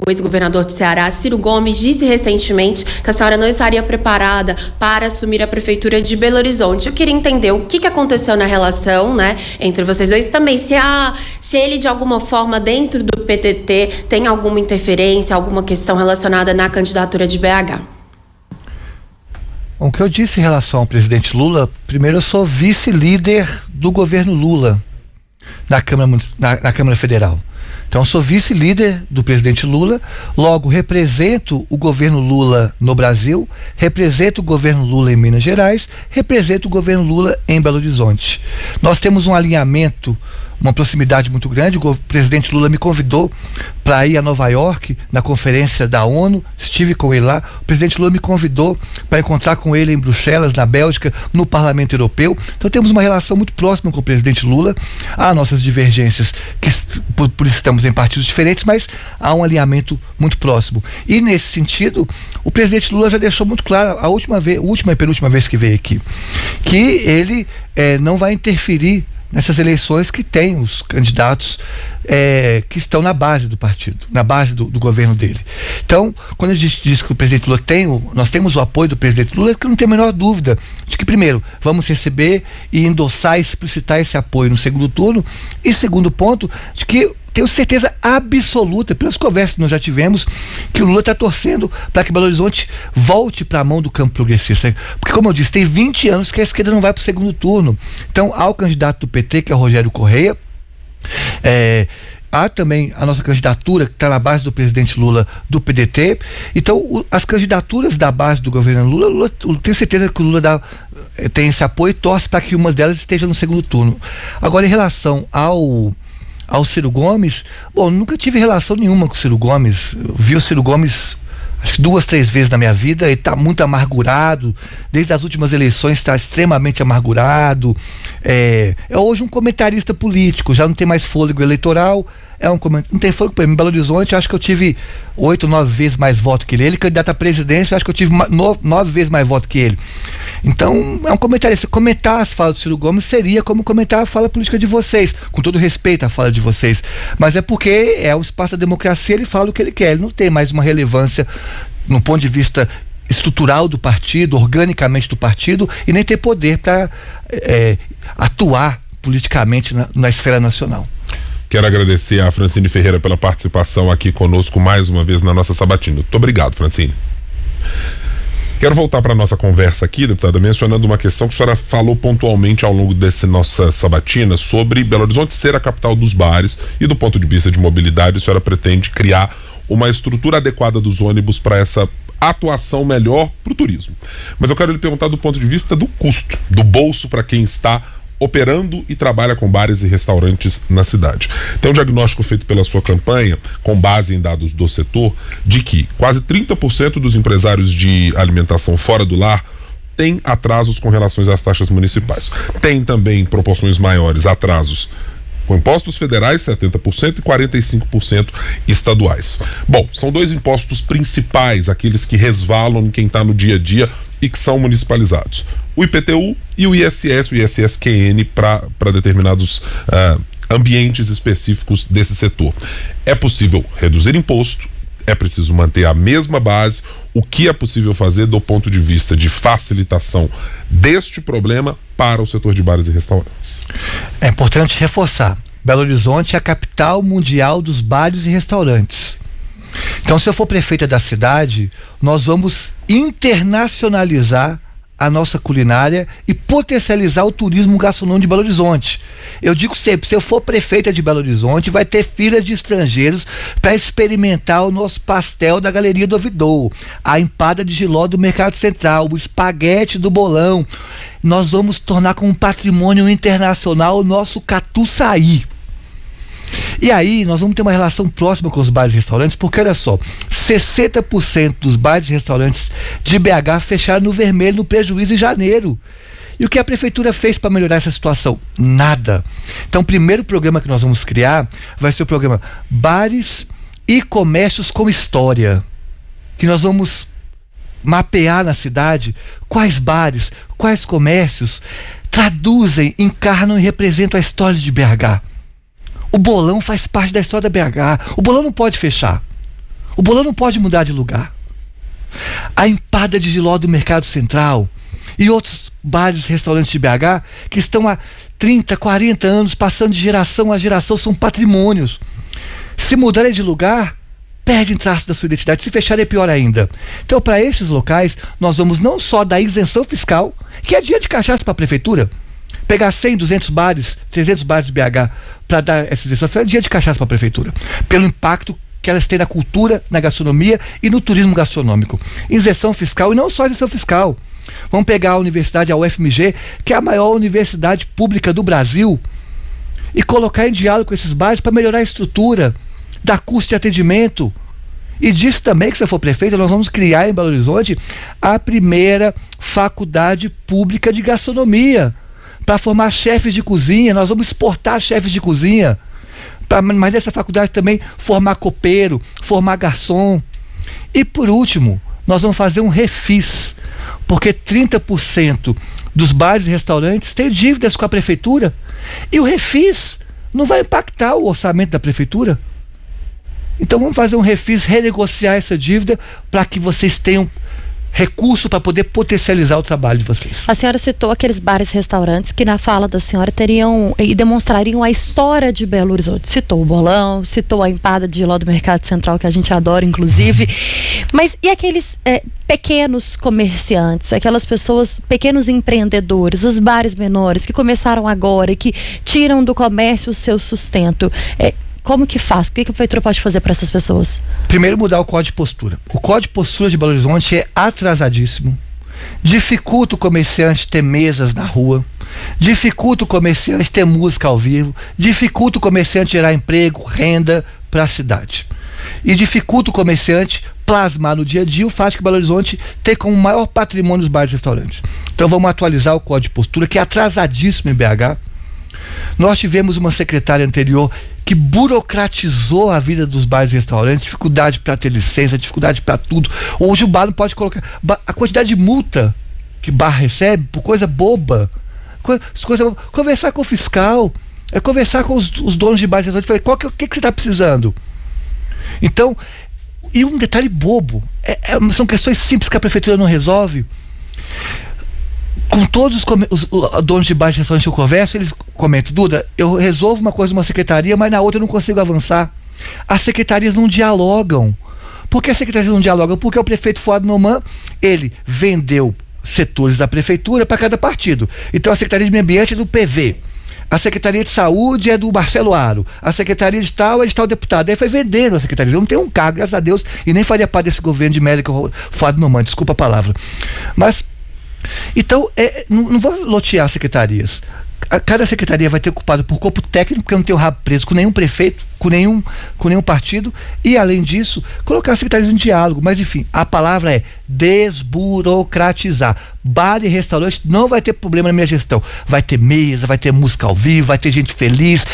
O ex-governador de Ceará, Ciro Gomes, disse recentemente que a senhora não estaria preparada para assumir a prefeitura de Belo Horizonte. Eu queria entender o que aconteceu na relação, né, entre vocês dois, também se ele de alguma forma dentro do PDT tem alguma interferência, alguma questão relacionada na candidatura de BH. Bom, o que eu disse em relação ao presidente Lula, primeiro, eu sou vice-líder do governo Lula na Câmara Federal. Então, eu sou vice-líder do presidente Lula, logo represento o governo Lula no Brasil, represento o governo Lula em Minas Gerais, represento o governo Lula em Belo Horizonte. Nós temos um alinhamento, uma proximidade muito grande. O presidente Lula me convidou para ir a Nova York na conferência da ONU, estive com ele lá. O presidente Lula me convidou para encontrar com ele em Bruxelas, na Bélgica, no Parlamento Europeu. Então temos uma relação muito próxima com o presidente Lula. Há nossas divergências, por isso estamos em partidos diferentes, mas há um alinhamento muito próximo. E nesse sentido, o presidente Lula já deixou muito claro, a última e penúltima vez que veio aqui, que ele não vai interferir nessas eleições que tem os candidatos que estão na base do partido, na base do governo dele. Então, quando a gente diz que o presidente Lula nós temos o apoio do presidente Lula, é que não tem a menor dúvida de que, primeiro, vamos receber e endossar, explicitar esse apoio no segundo turno, e segundo ponto, de que tenho certeza absoluta, pelas conversas que nós já tivemos, que o Lula está torcendo para que Belo Horizonte volte para a mão do campo progressista. Porque, como eu disse, tem 20 anos que a esquerda não vai para o segundo turno. Então, há o candidato do PT, que é o Rogério Correia. Há também a nossa candidatura, que está na base do presidente Lula, do PDT. Então, as candidaturas da base do governo Lula, tenho certeza que o Lula tem esse apoio e torce para que uma delas esteja no segundo turno. Agora, em relação ao Ciro Gomes, bom, nunca tive relação nenhuma com o Ciro Gomes. Eu vi o Ciro Gomes acho que 2, 3 vezes na minha vida. Ele está muito amargurado, desde as últimas eleições está extremamente amargurado. É hoje um comentarista político, já não tem mais fôlego eleitoral. Não tem fôlego. Em Belo Horizonte, acho que eu tive 8, 9 vezes mais voto que ele. Ele, candidato à presidência, acho que eu tive 9 vezes mais voto que ele. Então, é um comentarista. Comentar as falas do Ciro Gomes seria como comentar a fala política de vocês, com todo respeito à fala de vocês. Mas é porque é o espaço da democracia, ele fala o que ele quer. Ele não tem mais uma relevância no ponto de vista estrutural do partido, organicamente do partido, e nem ter poder para atuar politicamente na esfera nacional. Quero agradecer a Francine Ferreira pela participação aqui conosco mais uma vez na nossa sabatina. Muito obrigado, Francine. Quero voltar para a nossa conversa aqui, deputada, mencionando uma questão que a senhora falou pontualmente ao longo dessa nossa sabatina sobre Belo Horizonte ser a capital dos bares e do ponto de vista de mobilidade, a senhora pretende criar uma estrutura adequada dos ônibus para essa atuação melhor para o turismo. Mas eu quero lhe perguntar do ponto de vista do custo, do bolso para quem está operando e trabalha com bares e restaurantes na cidade. Tem um diagnóstico feito pela sua campanha, com base em dados do setor, de que quase 30% dos empresários de alimentação fora do lar têm atrasos com relação às taxas municipais. Tem também, em proporções maiores, atrasos com impostos federais, 70%, e 45% estaduais. Bom, são dois impostos principais, aqueles que resvalam em quem está no dia a dia e que são municipalizados. O IPTU e o ISS, o ISSQN para determinados ambientes específicos desse setor. É possível reduzir imposto, é preciso manter a mesma base. O que é possível fazer do ponto de vista de facilitação deste problema para o setor de bares e restaurantes? É importante reforçar, Belo Horizonte é a capital mundial dos bares e restaurantes. Então, se eu for prefeita da cidade, nós vamos internacionalizar a nossa culinária e potencializar o turismo gastronômico de Belo Horizonte. Eu digo sempre, se eu for prefeita de Belo Horizonte, vai ter filas de estrangeiros para experimentar o nosso pastel da Galeria do Ouvidor, a empada de jiló do Mercado Central, o espaguete do Bolão. Nós vamos tornar como um patrimônio internacional o nosso catuçaí. E aí nós vamos ter uma relação próxima com os bares e restaurantes, porque olha só, 60% dos bares e restaurantes de BH fecharam no vermelho, no prejuízo em janeiro. E o que a prefeitura fez para melhorar essa situação? Nada. Então o primeiro programa que nós vamos criar vai ser o programa Bares e Comércios com História, que nós vamos mapear na cidade quais bares, quais comércios traduzem, encarnam e representam a história de BH. O Bolão faz parte da história da BH. O Bolão não pode fechar. O Bolão não pode mudar de lugar. A empada de jiló do Mercado Central e outros bares e restaurantes de BH que estão há 30, 40 anos, passando de geração a geração, são patrimônios. Se mudarem de lugar, perdem traço da sua identidade. Se fecharem, é pior ainda. Então, para esses locais, nós vamos não só dar isenção fiscal, que é dia de cachaça para a prefeitura, pegar 100, 200 bares, 300 bares de BH para dar essa isenção, é dia de cachaça para a prefeitura, pelo impacto que elas têm na cultura, na gastronomia e no turismo gastronômico. Isenção fiscal, e não só isenção fiscal. Vamos pegar a universidade, a UFMG, que é a maior universidade pública do Brasil, e colocar em diálogo com esses bares para melhorar a estrutura, dar custo de atendimento. E disso também, que se eu for prefeito, nós vamos criar em Belo Horizonte a primeira faculdade pública de gastronomia, para formar chefes de cozinha. Nós vamos exportar chefes de cozinha, mas nessa faculdade também formar copeiro, formar garçom. E por último, nós vamos fazer um refis, porque 30% dos bares e restaurantes têm dívidas com a prefeitura, e o refis não vai impactar o orçamento da prefeitura. Então vamos fazer um refis, renegociar essa dívida para que vocês tenham recurso para poder potencializar o trabalho de vocês. A senhora citou aqueles bares e restaurantes que na fala da senhora teriam e demonstrariam a história de Belo Horizonte. Citou o Bolão, citou a empada de jiló do Mercado Central, que a gente adora, inclusive. Mas e aqueles pequenos comerciantes, aquelas pessoas, pequenos empreendedores, os bares menores que começaram agora e que tiram do comércio o seu sustento? Como que faz? O que a prefeitura pode fazer para essas pessoas? Primeiro, mudar o código de postura. O código de postura de Belo Horizonte é atrasadíssimo. Dificulta o comerciante ter mesas na rua. Dificulta o comerciante ter música ao vivo. Dificulta o comerciante gerar emprego, renda para a cidade. E dificulta o comerciante plasmar no dia a dia o fato que Belo Horizonte tem como maior patrimônio os bares e restaurantes. Então vamos atualizar o código de postura, que é atrasadíssimo em BH. Nós tivemos uma secretária anterior que burocratizou a vida dos bares e restaurantes, dificuldade para ter licença, dificuldade para tudo. Hoje o bar não pode colocar a quantidade de multa que o bar recebe por coisa boba. Conversar com o fiscal, conversar com os donos de bares e restaurantes, o que você está precisando? Então, e um detalhe bobo, são questões simples que a prefeitura não resolve. com todos os donos de bares de restaurante que eu converso, eles comentam: Duda, eu resolvo uma coisa numa secretaria, mas na outra eu não consigo avançar. As secretarias não dialogam. Por que as secretarias não dialogam? Porque o prefeito Fuad Noman, ele vendeu setores da prefeitura para cada partido. Então a Secretaria de Meio Ambiente é do PV, a Secretaria de Saúde é do Marcelo Aro, a Secretaria de tal é de tal deputado. Aí foi vendendo a secretaria. Eu não tenho um cargo, graças a Deus, e nem faria parte desse governo de Mérico Fuad Noman, desculpa a palavra. Mas, então, não vou lotear as secretarias. Cada secretaria vai ter ocupado por corpo técnico, porque eu não tenho rabo preso com nenhum prefeito, com nenhum partido, e além disso, colocar as secretarias em diálogo. Mas enfim, a palavra é desburocratizar. Bar e restaurante não vai ter problema na minha gestão. Vai ter mesa, vai ter música ao vivo, vai ter gente feliz,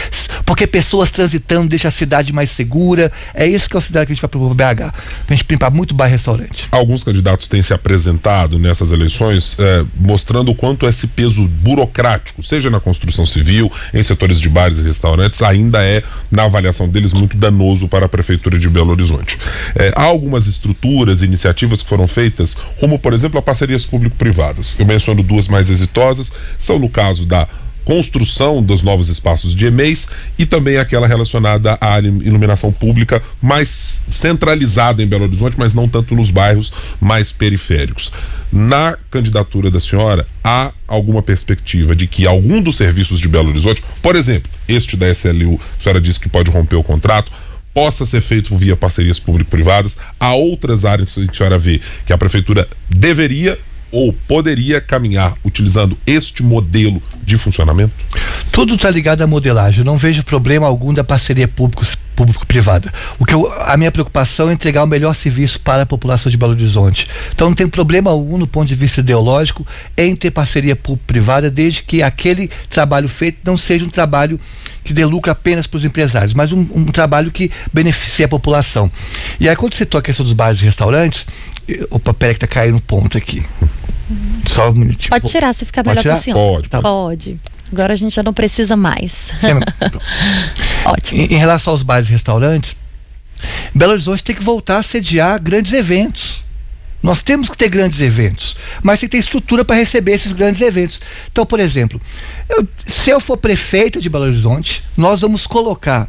porque pessoas transitando deixa a cidade mais segura. É isso que é a cidade que a gente vai propor para BH. Pra gente limpar muito bar e restaurante. Alguns candidatos têm se apresentado nessas eleições mostrando o quanto esse peso burocrático, seja na construção civil, em setores de bares e restaurantes, ainda é, na avaliação deles, muito danoso para a Prefeitura de Belo Horizonte. Há algumas estruturas, iniciativas que foram feitas, como, por exemplo, a parcerias público-privadas. Eu menciono duas mais exitosas, são no caso da construção dos novos espaços de EMEIs e também aquela relacionada à iluminação pública mais centralizada em Belo Horizonte, mas não tanto nos bairros mais periféricos. Na candidatura da senhora, há alguma perspectiva de que algum dos serviços de Belo Horizonte, por exemplo, este da SLU, a senhora disse que pode romper o contrato, possa ser feito via parcerias público-privadas? Há outras áreas que a senhora vê que a prefeitura deveria ou poderia caminhar utilizando este modelo de funcionamento? Tudo está ligado à modelagem. Eu não vejo problema algum da parceria público-privada. A minha preocupação é entregar o melhor serviço para a população de Belo Horizonte. Então não tem problema algum, no ponto de vista ideológico, em ter parceria público-privada, desde que aquele trabalho feito não seja um trabalho que dê lucro apenas para os empresários, mas um trabalho que beneficie a população. E aí, quando você toca a questão dos bares e restaurantes, opa, peraí que tá caindo ponto aqui. Só um minutinho. Pode tirar, se ficar melhor para o senhor. Pode. Tá. Pode. Agora a gente já não precisa mais. Ótimo. Em relação aos bares e restaurantes, Belo Horizonte tem que voltar a sediar grandes eventos. Nós temos que ter grandes eventos, mas tem que ter estrutura para receber esses grandes eventos. Então, por exemplo, se eu for prefeita de Belo Horizonte, nós vamos colocar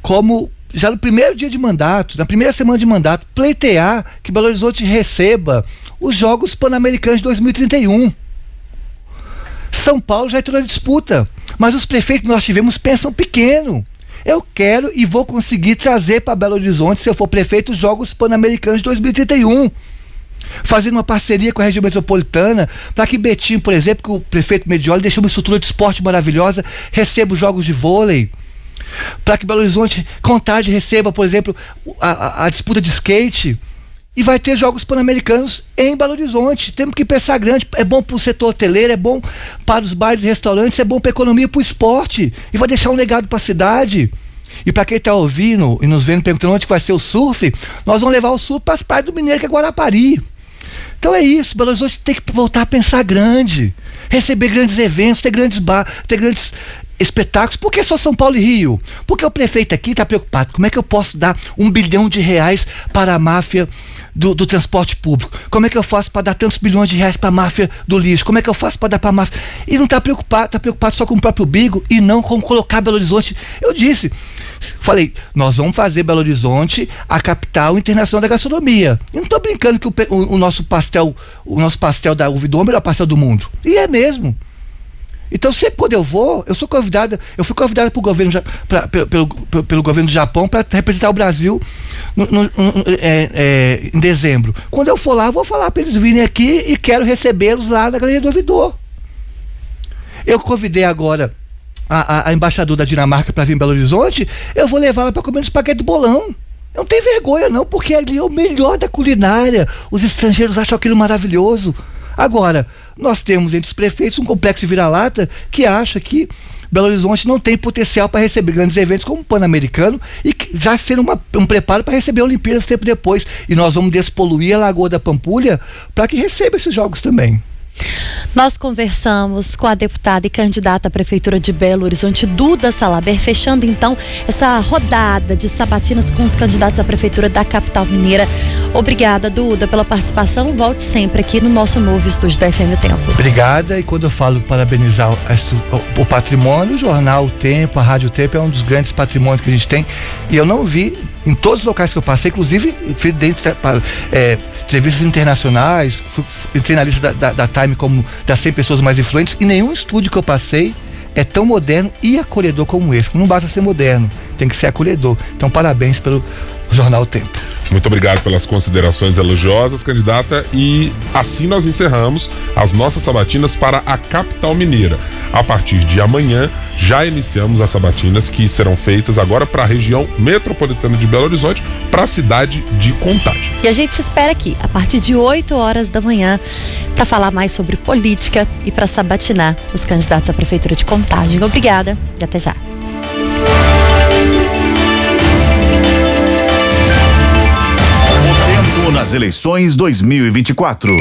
como, já no primeiro dia de mandato, na primeira semana de mandato, pleitear que Belo Horizonte receba os Jogos Pan-Americanos de 2031. São Paulo já entrou na disputa, mas os prefeitos que nós tivemos pensam pequeno. Eu quero e vou conseguir trazer para Belo Horizonte, se eu for prefeito, os Jogos Pan-Americanos de 2031. Fazendo uma parceria com a região metropolitana, para que Betim, por exemplo, que o prefeito Medioli deixou uma estrutura de esporte maravilhosa, receba os jogos de vôlei. Para que Belo Horizonte, Contagem, receba, por exemplo, a disputa de skate. E vai ter Jogos Pan-Americanos em Belo Horizonte. Temos que pensar grande. É bom para o setor hoteleiro, é bom para os bares e restaurantes, é bom para a economia e para o esporte. E vai deixar um legado para a cidade. E para quem está ouvindo e nos vendo perguntando onde vai ser o surf, nós vamos levar o surf para as praias do Mineiro, que é Guarapari. Então é isso, Belo Horizonte tem que voltar a pensar grande, receber grandes eventos, ter grandes espetáculos. Por que só São Paulo e Rio? Porque o prefeito aqui está preocupado. Como é que eu posso dar R$1 bilhão para a máfia do transporte público? Como é que eu faço para dar tantos bilhões de reais para a máfia do lixo? Como é que eu faço para dar para a máfia? E não está preocupado só com o próprio umbigo e não com colocar Belo Horizonte. Eu falei, nós vamos fazer Belo Horizonte a capital internacional da gastronomia. E não estou brincando que o nosso pastel da Uvidom é o melhor pastel do mundo. E é mesmo. Então, sempre quando eu fui convidada pelo governo do Japão para representar o Brasil em dezembro. Quando eu for lá, eu vou falar para eles virem aqui e quero recebê-los lá na Galeria do Ouvidor. Eu convidei agora a embaixadora da Dinamarca para vir em Belo Horizonte, eu vou levar ela para comer um espaguete do bolão. Eu não tenho vergonha não, porque ali é o melhor da culinária. Os estrangeiros acham aquilo maravilhoso. Agora, nós temos entre os prefeitos um complexo de vira-lata que acha que Belo Horizonte não tem potencial para receber grandes eventos como o Pan-Americano e que já ser um preparo para receber a Olimpíadas tempo depois. E nós vamos despoluir a Lagoa da Pampulha para que receba esses jogos também. Nós conversamos com a deputada e candidata à Prefeitura de Belo Horizonte, Duda Salaber, fechando então essa rodada de sabatinas com os candidatos à Prefeitura da capital mineira. Obrigada, Duda, pela participação. Volte sempre aqui no nosso novo estúdio da FM o Tempo. Obrigada, e quando eu falo parabenizar o patrimônio, o jornal O Tempo, a Rádio Tempo é um dos grandes patrimônios que a gente tem, e eu não vi em todos os locais que eu passei, inclusive fiz entrevistas internacionais, entrei na lista da Time como das 100 pessoas mais influentes, e nenhum estúdio que eu passei é tão moderno e acolhedor como esse. Não basta ser moderno, tem que ser acolhedor. Então, parabéns pelo Jornal O Tempo. Muito obrigado pelas considerações elogiosas, candidata, e assim nós encerramos as nossas sabatinas para a capital mineira. A partir de amanhã, já iniciamos as sabatinas que serão feitas agora para a região metropolitana de Belo Horizonte, para a cidade de Contagem. E a gente espera aqui, a partir de 8 horas da manhã, para falar mais sobre política e para sabatinar os candidatos à Prefeitura de Contagem. Obrigada e até já. Nas eleições 2024.